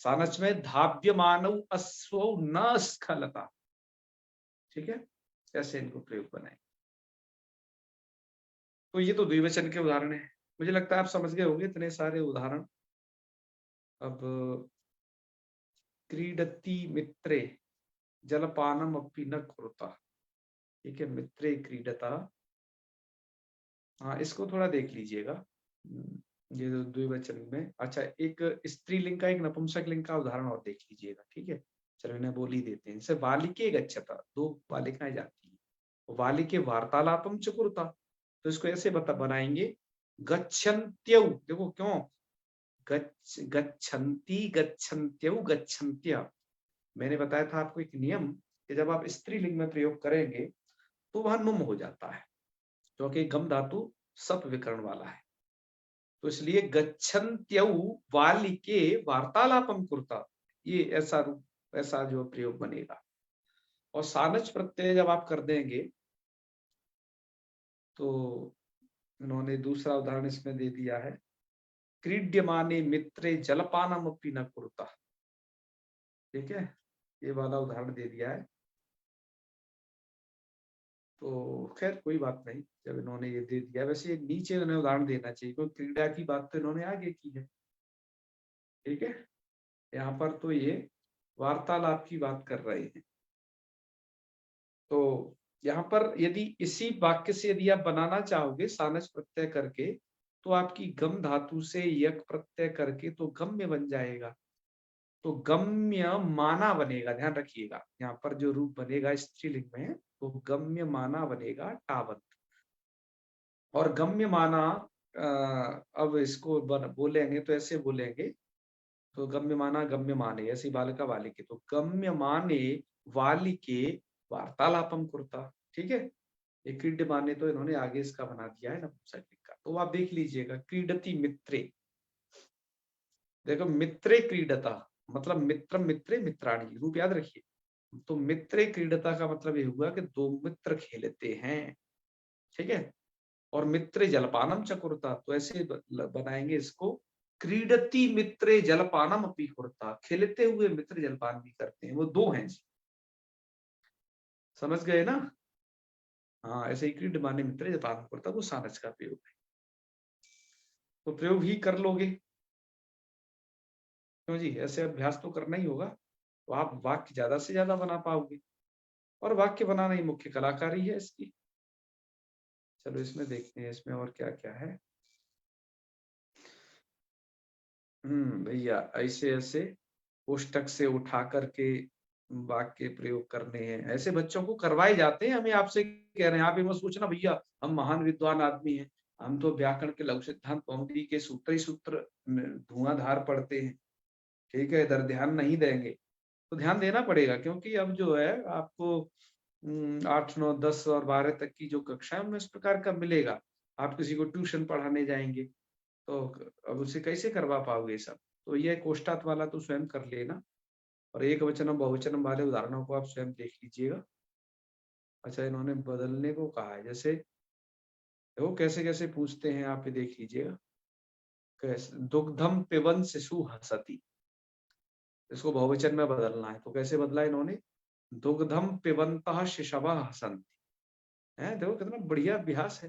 S3: सानच में धाव्यमानौ अश्वौ न स्खलतः। ठीक है, ऐसे इनको प्रयोग बनाए। तो ये तो द्विवचन के उदाहरण है, मुझे लगता है आप समझ गए होंगे इतने सारे उदाहरण। अब क्रीडति मित्रे जलपानम अपि न कुरुता, ठीक है, मित्रे क्रीडता, हाँ इसको थोड़ा देख लीजिएगा, ये द्विवचन में। अच्छा, एक स्त्रीलिंग का, एक नपुंसक लिंग का उदाहरण और देख लीजिएगा। ठीक है, चलो इन्हें बोल ही देते हैं। जैसे बालिके गच्छता, दो बालिकाएं जाती है, बालिके वार्तालापम च कुरुता, तो इसको ऐसे बनाएंगे गच्छन्त्यौ, देखो क्यों गच्छन्ति, गच्छन्त्यौ, गच्छन्त्या। मैंने बताया था आपको एक नियम कि जब आप स्त्रीलिंग में प्रयोग करेंगे तो वह नुम हो जाता है, क्योंकि गम धातु सप विकर्ण वाला है। तो इसलिए गच्छन्त्यौ वालिके वार्तालापम कुर्ता, ये ऐसा रूप, ऐसा जो प्रयोग बनेगा। और सानच प्रत्यय जब आप कर देंगे तो इन्होंने दूसरा उदाहरण इसमें दे दिया है, क्रीड्यमाने मित्रे जलपानम अपि न कुरुता। ठीक है, ये वाला उदाहरण दे दिया है। तो खैर कोई बात नहीं, जब इन्होंने ये दे दिया, वैसे ये नीचे इन्हें उदाहरण देना चाहिए, क्योंकि क्रीड़ा की बात तो इन्होंने आगे की है। ठीक है, यहाँ पर तो ये वार्तालाप की बात कर रहे हैं। तो यहाँ पर यदि इसी वाक्य से यदि आप बनाना चाहोगे सानच प्रत्यय करके, तो आपकी गम धातु से यक प्रत्यय करके तो गम्य बन जाएगा। तो गम्य माना बनेगा, ध्यान रखिएगा, यहाँ पर जो रूप बनेगा स्त्रीलिंग में तो गम्य माना बनेगा टावंत। और गम्य माना अब इसको बोलेंगे तो ऐसे बोलेंगे, तो गम्य माना गम्य माने, ऐसी बालिका बालिके, तो गम्य माने वालिके वार्तालापम कुर्ता। ठीक है, ये क्रीड माने तो इन्होंने आगे इसका बना दिया है नपुंसकलिंग का, तो आप देख लीजिएगा, क्रीडति मित्रे, देखो मित्रे क्रीडता मतलब मित्र मित्रे मित्राणी, रूप याद रखिए। तो मित्रे क्रीडता का मतलब ये हुआ कि दो मित्र खेलते हैं। ठीक है, और मित्रे जलपानम चकुरता, तो ऐसे बनाएंगे इसको, क्रीडति मित्रे जलपानम अपि कुरुता, खेलते हुए मित्र जलपान भी करते हैं, वो दो हैं जी। समझ गए ना? हाँ, ऐसे ही क्रीड माने मित्र जलपान कुरुता, वो सानच का प्रयोग है। तो प्रयोग ही कर लोगे, क्यों जी, ऐसे अभ्यास तो करना ही होगा, तो आप वाक्य ज्यादा से ज्यादा बना पाओगे, और वाक्य बनाना ही मुख्य कलाकारी है इसकी। चलो इसमें देखते हैं इसमें और क्या क्या है। भैया ऐसे ऐसे पुस्तक से उठा करके वाक्य प्रयोग करने हैं, ऐसे बच्चों को करवाए जाते हैं। हमें आपसे कह रहे हैं, आप ये मत सोचना भैया हम महान विद्वान आदमी हैं, हम तो व्याकरण के लघु सिद्धांत कौमुदी के सूत्र ही सूत्र धुआंधार पढ़ते हैं। ठीक है, इधर ध्यान नहीं देंगे तो ध्यान देना पड़ेगा, क्योंकि अब जो है आपको 8, 9, 10 और 12 तक की जो कक्षा है उनमें इस प्रकार का मिलेगा। आप किसी को ट्यूशन पढ़ाने जाएंगे तो अब उसे कैसे करवा पाओगे सब। तो ये कोष्ठात वाला तो स्वयं कर लेना, और एक वचनम बहुवचनम वाले उदाहरणों को आप स्वयं देख लीजिएगा। अच्छा, इन्होंने बदलने को कहा है, जैसे वो कैसे कैसे पूछते हैं आप ये देख लीजिएगा। कैसे, दुग्धम पिबन शिशु हसती, इसको बहुवचन में बदलना है, तो कैसे बदला इन्होंने, दुग्धम पिबंतः शिशवः हसन्ति। है, देखो कितना बढ़िया अभ्यास है।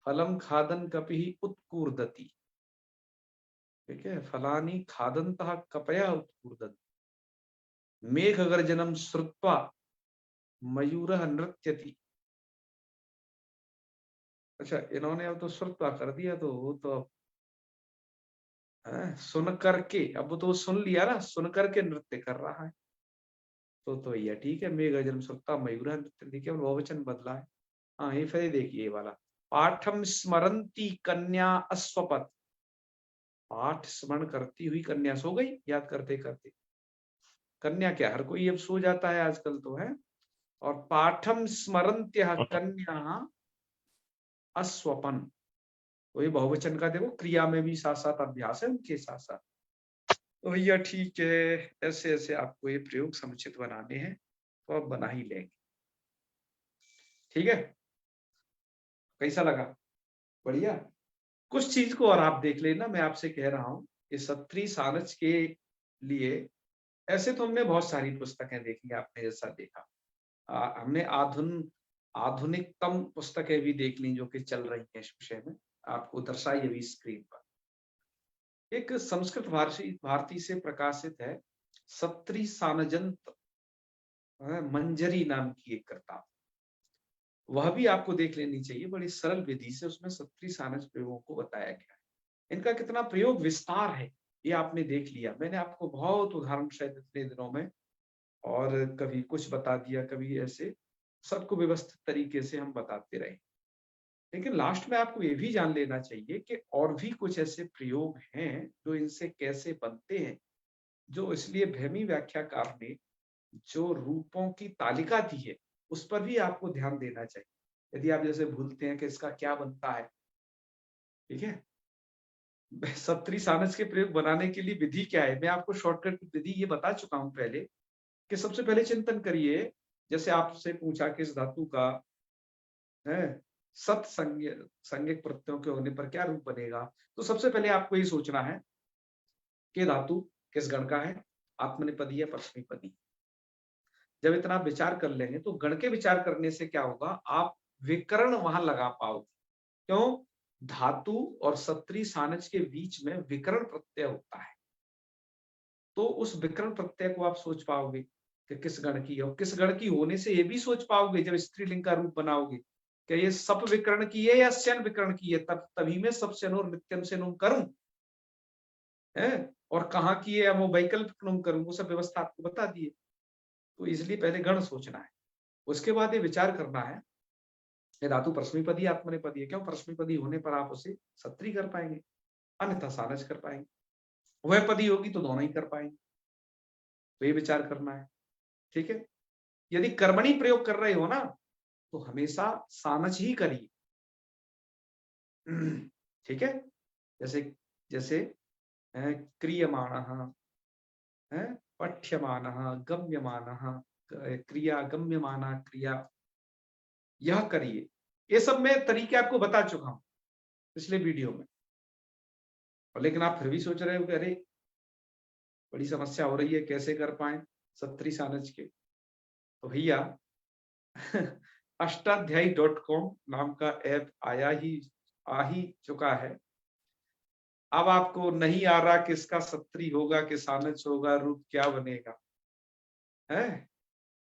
S3: फलम खादन कपिः उत्कूर्दति। ठीक है, फलानि खादन्तः कपयः उत्कूर्दन्ति। मेघ गर्जनम श्रुत्वा मयूरः नृत्यति। अच्छा, इन्होंने अब तो श्रुत्वा कर दिया, तो वो तो सुन करके, अब तो सुन लिया ना, सुन करके नृत्य कर रहा है। तो ये ठीक है, मेघ गर्जनम श्रुत्वा मयूरः नृत्यति, केवल बहुवचन बदला है। हाँ, ये फिर देखिए ये वाला, पाठम स्मरंती कन्या अस्वपत, पाठ स्मरण करती हुई कन्या सो गई याद करते करते। कन्या क्या, हर कोई अब सो जाता है आजकल तो, है। और पाठम स्मरंत्य कन्या अस्वपन, तो ये बहुवचन का देखो, क्रिया में भी साथ साथ अभ्यास है उनके साथ साथ। तो भैया ठीक है, ऐसे ऐसे आपको ये प्रयोग समुचित बनाने हैं, तो आप बना ही लेंगे। ठीक है, कैसा लगा? बढ़िया। कुछ चीज को और आप देख लेना, मैं आपसे कह रहा हूँ, ये सत्री सानच के लिए ऐसे तो हमने बहुत सारी पुस्तकें देखी, आपने जैसा देखा, हमने आधुनिकतम पुस्तकें भी देख ली जो कि चल रही हैं इस विषय में, आपको दर्शाई अभी स्क्रीन पर। एक संस्कृत भारती से प्रकाशित है सत्री सानजंत मंजरी नाम की एक किताब, वह भी आपको देख लेनी चाहिए, बड़ी सरल विधि से उसमें सत्री सानज प्रयोगों को बताया गया है। इनका कितना प्रयोग विस्तार है ये आपने देख लिया, मैंने आपको बहुत उदाहरण शायद इतने दिनों में, और कभी कुछ बता दिया, कभी ऐसे, सबको व्यवस्थित तरीके से हम बताते रहे। लेकिन लास्ट में आपको ये भी जान लेना चाहिए कि और भी कुछ ऐसे प्रयोग हैं जो इनसे कैसे बनते हैं, जो इसलिए भैमी व्याख्याकार ने जो रूपों की तालिका दी है उस पर भी आपको ध्यान देना चाहिए। यदि आप जैसे भूलते हैं कि इसका क्या बनता है, ठीक है, सप्तरी सानस के प्रयोग बनाने के लिए विधि क्या है, मैं आपको शॉर्टकट विधि ये बता चुका हूं पहले, कि सबसे पहले चिंतन करिए। जैसे आपसे पूछा कि इस धातु का है सत संज्ञक प्रत्ययों के होने पर क्या रूप बनेगा, तो सबसे पहले आपको ये सोचना है कि धातु किस गण का है, आत्मनेपदी या परस्मैपदी। जब इतना आप विचार कर लेंगे तो गण के विचार करने से क्या होगा, आप विकर्ण वहां लगा पाओगे। क्यों? धातु और सत्री सानच के बीच में विकर्ण प्रत्यय होता है, तो उस विकर्ण प्रत्यय को आप सोच पाओगे कि किस गण की है, और किस गण की होने से ये भी सोच पाओगे जब स्त्रीलिंग का रूप बनाओगे कि ये सप विकर्ण की है या शन विकर्ण की है, तब तभी मैं सब शनोर नित्यम से नुम करूं है, और कहाँ की है वो वैकल्पिक नुम करूं, वो सब व्यवस्था आपको बता दिए। तो इसलिए पहले गण सोचना है, उसके बाद ये विचार करना है ये धातु परस्मैपदी आत्मनेपदी है। क्यों? परस्मैपदी होने पर आप उसे सत्री कर पाएंगे, अन्यथा सानच कर पाएंगे। वह पदी होगी तो दोनों ही कर पाएंगे, तो ये विचार करना है। ठीक है, यदि कर्मणी प्रयोग कर रहे हो ना तो हमेशा सानच ही करिए। ठीक है, जैसे जैसे क्रियमाणः है, पठ्यमानः, गम्यमानः, क्रिया गम्यमाना क्रिया, यह करिए। ये सब मैं तरीके आपको बता चुका हूं पिछले वीडियो में, और लेकिन आप फिर भी सोच रहे हो कि अरे बड़ी समस्या हो रही है, कैसे कर पाए सत्री सानच के। तो भैया अष्टाध्यायी.com नाम का ऐप आ ही चुका है। अब आपको नहीं आ रहा किसका सत्री होगा कि सानच होगा, रूप क्या बनेगा है,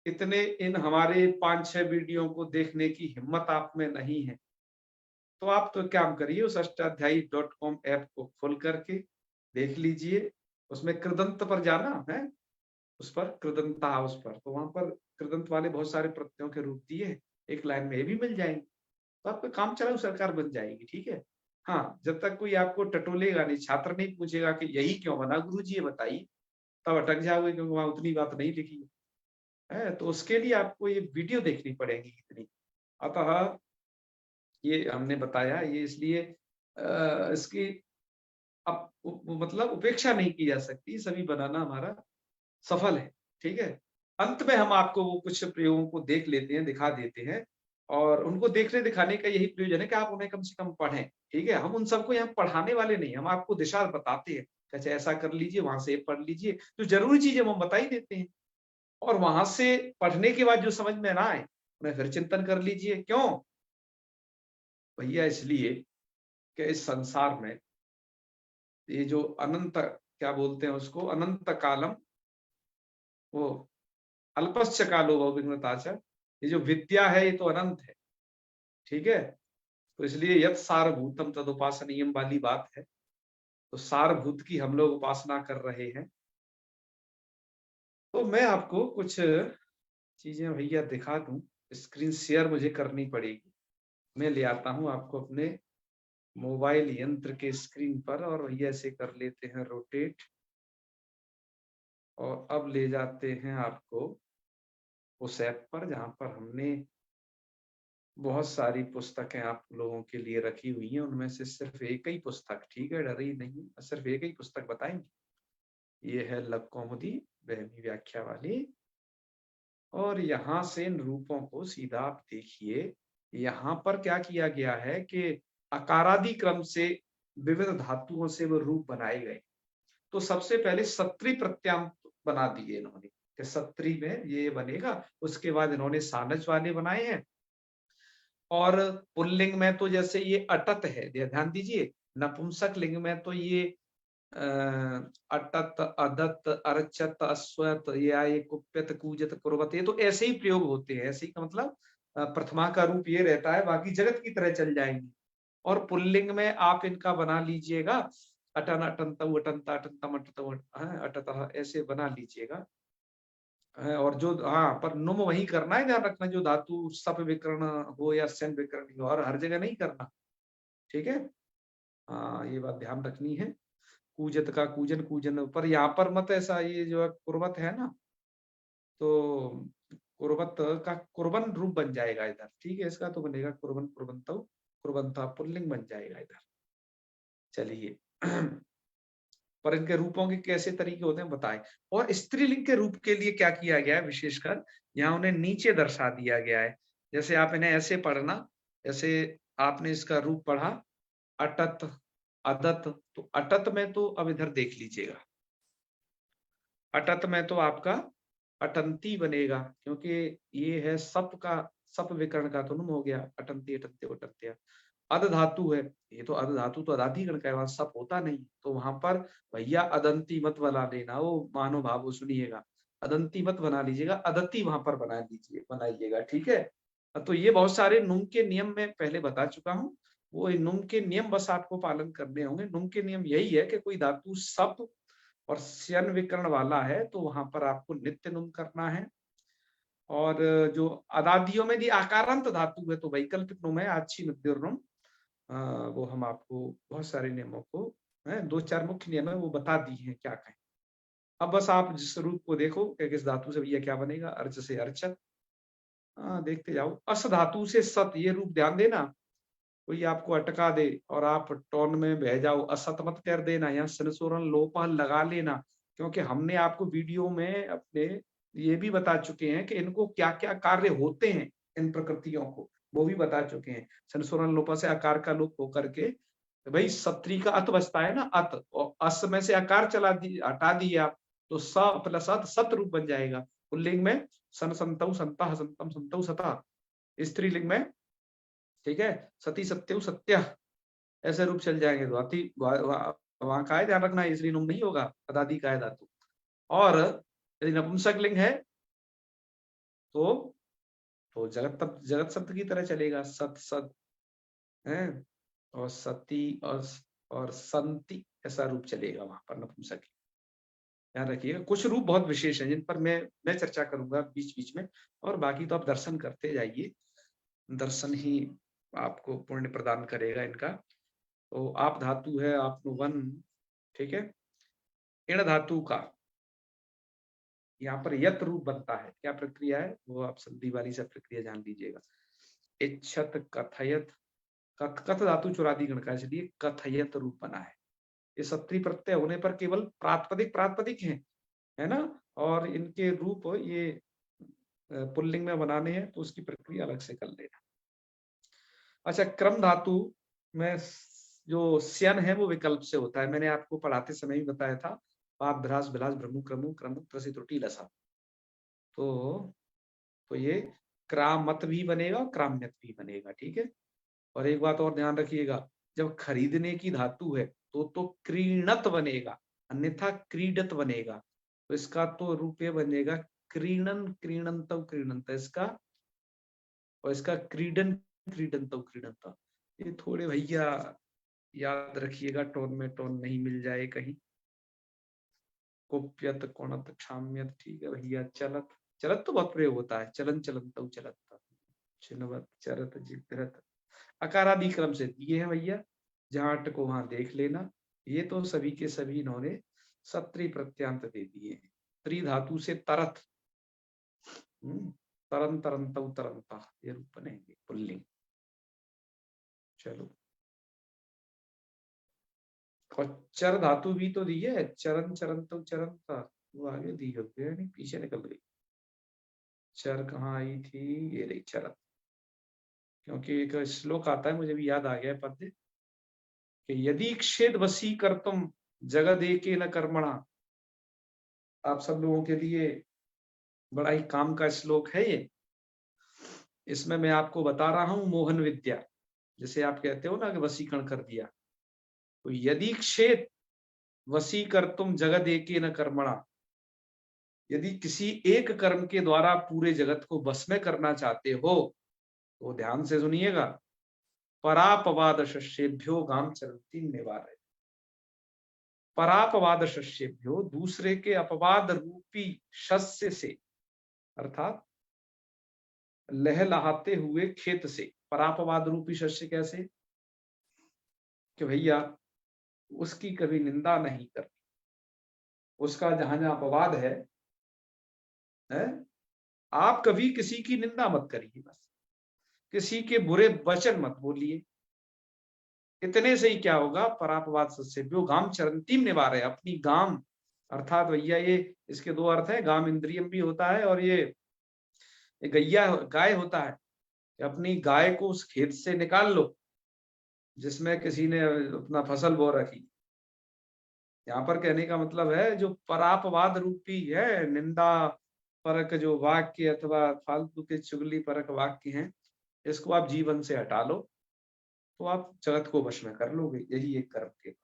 S3: इतने इन हमारे 5-6 वीडियो को देखने की हिम्मत आप में नहीं है, तो आप तो क्या करिए, उस अष्टाध्यायी.com ऐप को खोल करके देख लीजिए। उसमें कृदंत पर जाना है, उस पर कृदंता, उस पर तो वहां पर कृदंत वाले बहुत सारे प्रत्ययों के रूप दिए, एक लाइन में ये भी मिल जाएंगे, तो आपका काम चलाऊ सरकार बन जाएगी। ठीक है, हाँ, जब तक कोई आपको टटोलेगा नहीं, छात्र नहीं पूछेगा कि यही क्यों बना गुरुजी ये बताइए, तब अटक जाओगे, क्योंकि वहां उतनी बात नहीं लिखी है। तो उसके लिए आपको ये वीडियो देखनी पड़ेगी इतनी। अतः ये हमने बताया, ये इसलिए इसकी अब मतलब उपेक्षा नहीं की जा सकती, सभी बनाना हमारा सफल है। ठीक है, अंत में हम आपको वो कुछ प्रयोगों को देख लेते हैं, दिखा देते हैं, और उनको देखने दिखाने का यही प्रयोजन है कि आप उन्हें कम से कम पढ़ें। ठीक है, हम उन सबको यहाँ पढ़ाने वाले नहीं, हम आपको दिशा बताते हैं, अच्छा ऐसा कर लीजिए, वहां से पढ़ लीजिए, जो जरूरी चीजें हम बता ही देते हैं, और वहां से पढ़ने के बाद जो समझ में ना आए उन्हें फिर चिंतन कर लीजिए। क्यों भैया? इसलिए कि इस संसार में ये जो अनंत, क्या बोलते हैं उसको, अनंत कालम, वो अल्पश्च कालो भविघ्नताच, ये जो विद्या है ये तो अनंत है। ठीक है, तो इसलिए यत् सारभूतम तद उपासनीयम वाली बात है, तो सारभूत की हम लोग उपासना कर रहे हैं। तो मैं आपको कुछ चीजें भैया दिखा दूं, स्क्रीन शेयर मुझे करनी पड़ेगी, मैं ले आता हूं आपको अपने मोबाइल यंत्र के स्क्रीन पर, और भैया ऐसे कर लेते हैं रोटेट, और अब ले जाते हैं आपको उस ऐप पर जहां पर हमने बहुत सारी पुस्तकें आप लोगों के लिए रखी हुई हैं, उनमें से सिर्फ एक ही पुस्तक, ठीक है, डर ही नहीं, सिर्फ एक ही पुस्तक बताएंगे। ये है लघु कौमुदी वहमी व्याख्या वाली, और यहाँ से इन रूपों को सीधा आप देखिए, यहाँ पर क्या किया गया है कि अकारादि क्रम से विविध धातुओं से वो रूप बनाए गए। तो सबसे पहले सत्री प्रत्याम बना दिए इन्होंने कि सत्री में ये बनेगा, उसके बाद इन्होंने सानच वाले बनाए हैं, और पुल्लिंग में तो जैसे ये अटत है, ध्यान दीजिए, नपुंसक लिंग में तो ये अटत, अदत, अर्चत, अस्वत, ये कुप्यत, कूजत, कुर्वत, ये तो ऐसे ही प्रयोग होते हैं, ऐसे ही का मतलब प्रथमा का रूप ये रहता है, बाकी जगत की तरह चल जाएंगे। और पुल्लिंग में आप इनका बना लीजिएगा, अटन, अटंत, अटंता, अटंतम, अटत, ऐसे बना लीजिएगा। और जो, हाँ, पर नुम वही करना है, ध्यान रखना, जो धातु सप विकर्ण हो या शन विकर्ण हो, और हर जगह नहीं करना। ठीक है, हाँ, ये बात ध्यान रखनी है। कूजत का कूजन, कूजन पर यहाँ पर मत, ऐसा ये जो है कुर्वत है ना, तो कुर्वत का कुर्बन रूप बन जाएगा इधर, ठीक है, इसका तो बनेगा कुर्बन कुर्बन्तौ कुर्बन्ता, पुल्लिंग बन जाएगा इधर। चलिए पर इनके रूपों के कैसे तरीके होते हैं बताएं। और स्त्रीलिंग के रूप के लिए क्या किया गया है, विशेषकर यहाँ उन्हें नीचे दर्शा दिया गया है। जैसे आप इन्हें ऐसे पढ़ना, जैसे आपने इसका रूप पढ़ा अटत, अदत, तो अटत में तो अब इधर देख लीजिएगा, अटत में तो आपका अटंती बनेगा, क्योंकि ये है सप का, सप विकर्ण का तुम हो गया, अटंती अटंत्य अटंत्य। अद धातु है, ये तो अद धातु तो अदादि गण का है, वहां सप होता नहीं, तो वहां पर भैया अदंती मत बना लेना, वो मानो भाव सुनिएगा, अदंती मत बना लीजिएगा, अदति वहां पर बना लीजिए, बनाइएगा, ठीक है। तो ये बहुत सारे नुम के नियम में पहले बता चुका हूँ, वो नुम के नियम बस आपको पालन करने होंगे। नुम के नियम यही है कि कोई धातु सप और स्यन विकर्ण वाला है तो वहां पर आपको नित्य नुम करना है। और जो अदादियों में यदि आकारांत धातु है तो वैकल्पिक नुम है, आच्छी नुम। वो हम आपको बहुत सारे नियमों को, दो चार मुख्य नियम है वो बता दी है क्या कहें। अब बस आप जिस रूप को देखो कि किस धातु से भैया क्या बनेगा, अर्च से अर्चत, देखते जाओ। अस धातु से सत, ये रूप ध्यान देना, कोई आपको अटका दे और आप टोन में बह जाओ, असत मत कर देना, यहाँ सनसोरन लोपा लगा लेना, क्योंकि हमने आपको वीडियो में अपने ये भी बता चुके हैं कि इनको क्या क्या कार्य होते हैं, इन प्रकृतियों को वो भी बता चुके हैं। सनसोरन लोपा से आकार का लोप होकर के भाई सत्री का अत बचता है ना, अत, और अस में से आकार चला दी, हटा दिए आप, तो स प्लस अत सत रूप बन जाएगा। पुल्लिंग में सन संतौ संता संतम संतौ सता, स्त्रीलिंग में ठीक है सती सत्यु सत्या, ऐसे रूप चल जाएंगे। तो अति वहां का है ध्यान रखना, इसलिए नुम नहीं होगा, अदादि का है धातु। और यदि नपुंसक लिंग है तो जगत, तब जगत शब्द की तरह चलेगा, सत सत है, और सती और संति, ऐसा रूप चलेगा वहां पर नपुंसक। ध्यान रखिएगा, कुछ रूप बहुत विशेष हैं जिन पर मैं चर्चा करूंगा बीच बीच में, और बाकी तो आप दर्शन करते जाइए, दर्शन ही आपको पुण्य प्रदान करेगा इनका। तो आप धातु है आपनो वन, ठीक है। इण धातु का यहाँ पर यत रूप बनता है, क्या प्रक्रिया है वो आप संधि वाली से प्रक्रिया जान लीजिएगा। इच्छत कथयत, कथ धातु चुरादी गण का, इसलिए कथयत रूप बना है। ये सत्री प्रत्यय होने पर केवल प्रातिपदिक प्रातिपदिक है ना, और इनके रूप ये पुल्लिंग में बनाने हैं तो उसकी प्रक्रिया अलग से कर लेना। अच्छा, क्रम धातु में जो स्यन है वो विकल्प से होता है, मैंने आपको पढ़ाते समय भी बताया था, पाप भ्रास बिलास भ्रमु क्रमु क्रम त्रसि त्रुटि लसा, तो ये क्रामत भी बनेगा और क्राम्यत भी बनेगा, ठीक है। और एक बात और ध्यान रखिएगा, जब खरीदने की धातु है तो क्रीणत बनेगा, अन्यथा क्रीडत बनेगा, तो इसका तो रूप ये बनेगा क्रीणन क्रीणंत क्रीणंत, इसका, और इसका क्रीडन क्रीडंत क्रीडंत। ये थोड़े भैया याद रखिएगा, टोन में टोन नहीं मिल जाए कहीं। कुप्यत कोणत क्षाम्यत, ठीक है भैया। चलत, चलत तो बहुत प्रयोग होता है, चलन चलंत चलत, चिन्हवत चरत जिगरत, अकारादि क्रम से दिए हैं भैया, जहां अटको वहां देख लेना। ये तो सभी के सभी इन्होंने सत्री प्रत्यांत दे दिए हैं। त्रिधातु से तरत, तरन तरंत तरंता, ये रूप बनेंगे पुल्लिंग। चलो, और चर धातु भी तो दी है, चरण चरंत चरंता, वो आगे दी होती है, नहीं पीछे निकल गई। चर कहाँ आई थी, ये रही चरत, क्योंकि एक श्लोक आता है, मुझे भी याद आ गया पद्य, कि यदि क्षेद वसी कर तुम जगद एके न कर्मणा। आप सब लोगों के लिए बड़ा ही काम का श्लोक है ये। इसमें मैं आपको बता रहा हूं मोहन विद्या, जैसे आप कहते हो ना कि वसीकरण कर दिया, तो यदि क्षेद वसी कर तुम जगद एके न कर्मणा, यदि किसी एक कर्म के द्वारा पूरे जगत को बस में करना चाहते हो तो ध्यान से सुनिएगा, परापवाद शस्येभ्यो गाम चरंती निवार, परापवाद शस्येभ्यो, दूसरे के अपवाद रूपी शस्य से, अर्थात लहलहाते हुए खेत से। परापवाद रूपी शस्य कैसे, कि भैया उसकी कभी निंदा नहीं करनी, उसका जहां जहां अपवाद है है। आप कभी किसी की निंदा मत करिए, बस किसी के बुरे वचन मत बोलिए, इतने से ही क्या होगा, परापवाद सत्सेव्यो गाम चरंतीम निवारय। अपनी गाम अर्थात भैया ये इसके दो अर्थ है, गाम इंद्रियम भी होता है और ये गैया गाय होता है। अपनी गाय को उस खेत से निकाल लो जिसमें किसी ने अपना फसल बो रखी। यहाँ पर कहने का मतलब है जो परापवाद रूपी है, निंदा परक जो वाक्य अथवा फालतू के चुगली परक वाक्य हैं, इसको आप जीवन से हटा लो तो आप जगत को वश में कर लोगे। यही एक कर्म के बाद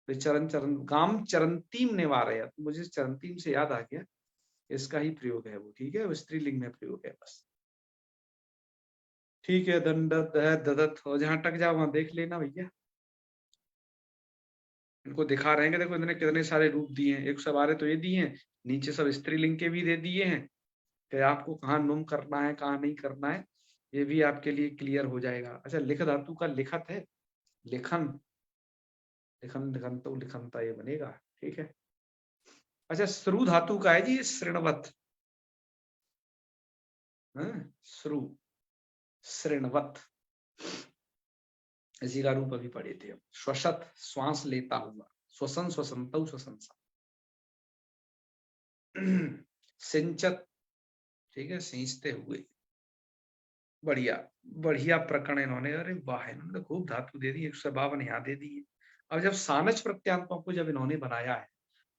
S3: चरण चरण गाम चरंतीम निवारय, तो मुझे चरंतीम से याद आ गया, इसका ही प्रयोग है वो, ठीक है, वो स्त्रीलिंग में प्रयोग है बस। ठीक है, दंडत है ददत हो, जहां टक जाओ वहां देख लेना भैया। इनको दिखा रहे हैं, देखो इन्होंने कितने सारे रूप दिए हैं, 112 तो ये दिए हैं, नीचे सब स्त्रीलिंग के भी दे दिए हैं कि आपको कहाँ नुम करना है कहाँ नहीं करना है, ये भी आपके लिए क्लियर हो जाएगा। अच्छा, लिख धातु का लिखत है, लिखन, लिखन लिखन तो लिखनता ये बनेगा, ठीक है। अच्छा, श्रु धातु का है जी श्रृणवत, श्रु श्रृणवत, इसी का रूप अभी पढ़े थे हम। श्वसत श्वास लेता हुआ, श्वसन श्वसनतौ श्वसनसा। सिंचत, ठीक है, सींचते हुए। बढ़िया बढ़िया प्रकरण इन्होंने, अरे वाह, इन्होंने तो खूब धातु दे दी, 152 यहाँ दे दी है। अब जब सानच प्रत्यांतों को जब इन्होंने बनाया है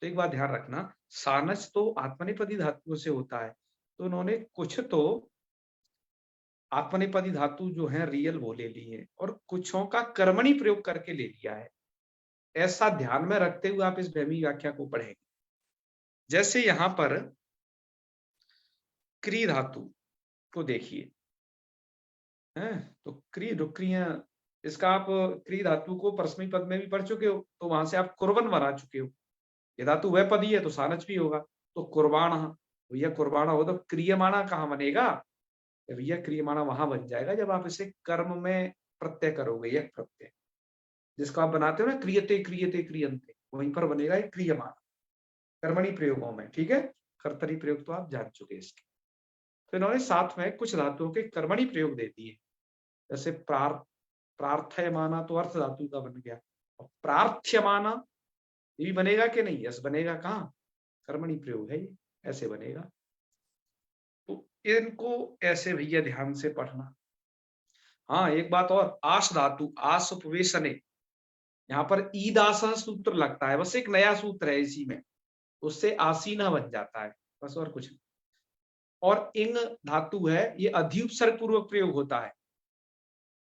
S3: तो एक बात ध्यान रखना, सानच तो आत्मनेपदी धातुओं से होता है, तो इन्होंने कुछ तो आत्मनेपदी धातु जो है रियल वो ले ली है और कुछों का कर्मणी प्रयोग करके ले लिया है। ऐसा ध्यान में रखते हुए आप इस भैमी व्याख्या को पढ़ेंगे। जैसे यहां पर क्री धातु को देखिए, हैं, तो क्री रुक्रिया, इसका आप क्री धातु को परस्मै पद में भी पढ़ चुके हो, तो वहां से आप कुर्बन बना चुके हो। ये धातु वह पद ही है तो सानच भी होगा, तो कुर्बाण, भैया कुर्बाणा हो तो क्रियमाणा कहाँ बनेगा, भैया क्रियमाणा वहां बन जाएगा जब आप इसे कर्म में प्रत्यय करोगे, यह प्रत्यय जिसको आप बनाते हो ना, क्रियते क्रियते क्रियंते, वहीं पर बनेगा एक क्रियमाणा कर्मणी प्रयोगों में, ठीक है। कर्तरी प्रयोग तो आप जान चुके इसके। तो इन्होंने साथ में कुछ धातुओं के कर्मणी प्रयोग दे दिए, जैसे प्रार्थयमाना तो अर्थ धातु का बन गया, और प्रार्थ्यमाना ये भी बनेगा कि नहीं, यस बनेगा, कहाँ, कर्मणी प्रयोग है ये, ऐसे बनेगा। तो इनको ऐसे भैया ध्यान से पढ़ना। हाँ, एक बात और, आश धातु आस उपवेशने, यहाँ पर ईदास सूत्र लगता है, बस एक नया सूत्र है इसी में, उससे आसीना बन जाता है, बस और कुछ नहीं। और इंग धातु है, ये अधिउपसर्ग पूर्वक प्रयोग होता है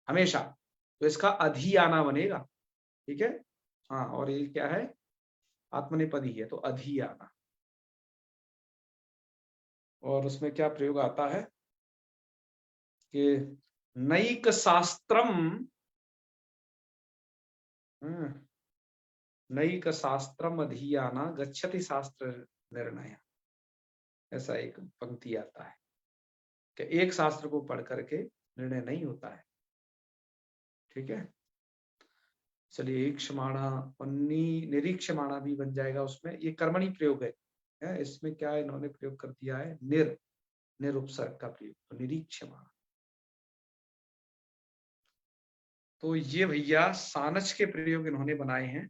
S3: हमेशा, तो इसका अधि आना बनेगा, ठीक है। हाँ, और ये क्या है, आत्मनेपदी है तो अधि आना, और उसमें क्या प्रयोग आता है कि नैक शास्त्रम, नैक शास्त्रम अधियाना गच्छति शास्त्र निर्णय, ऐसा एक पंक्ति आता है कि एक शास्त्र को पढ़ करके निर्णय नहीं होता है, ठीक है। चलिए, ईक्षमाणा पन्नी निरीक्षमाणा भी बन जाएगा, उसमें ये कर्मणी प्रयोग है, इसमें क्या इन्होंने प्रयोग कर दिया है, निरुपसर्ग का प्रयोग, तो निरीक्षमाणा। तो ये भैया सानच के प्रयोग इन्होंने बनाए हैं,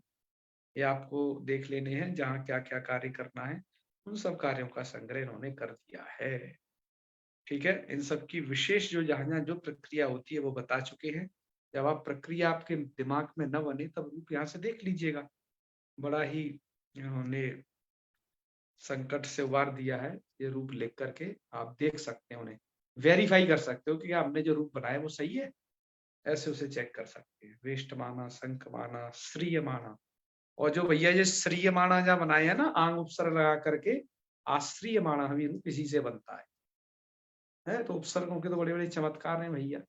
S3: ये आपको देख लेने हैं, जहां क्या क्या कार्य करना है उन सब कार्यों का संग्रह इन्होंने कर दिया है, ठीक है। इन सब की विशेष जो जहां जहां जो प्रक्रिया होती है वो बता चुके हैं। जब आप प्रक्रिया आपके दिमाग में न बने तब रूप यहाँ से देख लीजिएगा, बड़ा ही इन्होंने संकट से उबार दिया है, ये रूप लिख करके आप देख सकते हैं, उन्हें वेरीफाई कर सकते हो कि हमने जो रूप बनाया वो सही है, ऐसे उसे चेक कर सकते हैं। वेष्टमाना, शंखमाना, श्रीयमाना, और जो भैया ये श्रीयमाना जहाँ बनाए हैं ना आंग उपसर्ग लगा करके, आश्रीयमाना भी रूप इसी से बनता है। तो उपसर्गों के तो बड़े बड़े चमत्कार हैं भैया,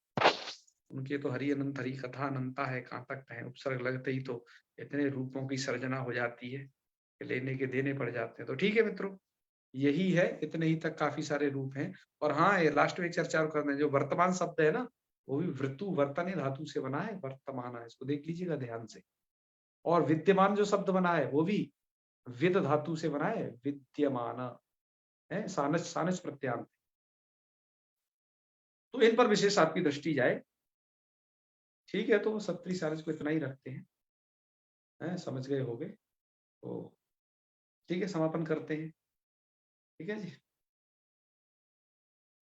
S3: उनके तो हरि अनंत हरि कथा अनंता है, कहाँ तक है, उपसर्ग लगते ही तो इतने रूपों की सर्जना हो जाती है कि लेने के देने पड़ जाते हैं। तो ठीक है मित्रों, यही है, इतने ही तक काफी सारे रूप हैं। और हाँ, ये लास्ट में चर्चा करना है, जो वर्तमान शब्द है ना वो भी वृतु वर्तने धातु से बना है, वर्तमान है, इसको देख लीजिएगा ध्यान से। और विद्यमान जो शब्द बना है वो भी विद धातु से बना है, विद्यमान, है, सानच सानच प्रत्यांत। तो इन पर विशेष आपकी दृष्टि जाए। ठीक है, तो सत्री सानच को इतना ही रखते हैं, समझ गए होगे तो ठीक है, समापन करते हैं। ठीक है जी।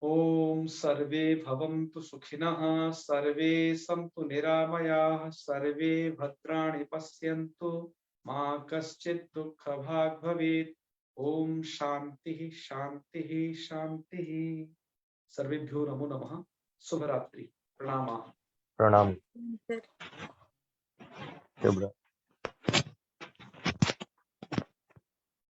S3: ओम सर्वे भवन्तु सुखिनः, सर्वे सन्तु निरामयाः, सर्वे भद्राणि पश्यन्तु, मा कश्चित् दुःखभाग् भवेत्। ओम शांति शांति शांति। सर्वेभ्यो नमो नमः। शुभ रात्रि। प्रणाम।
S4: प्रणाम। शुभ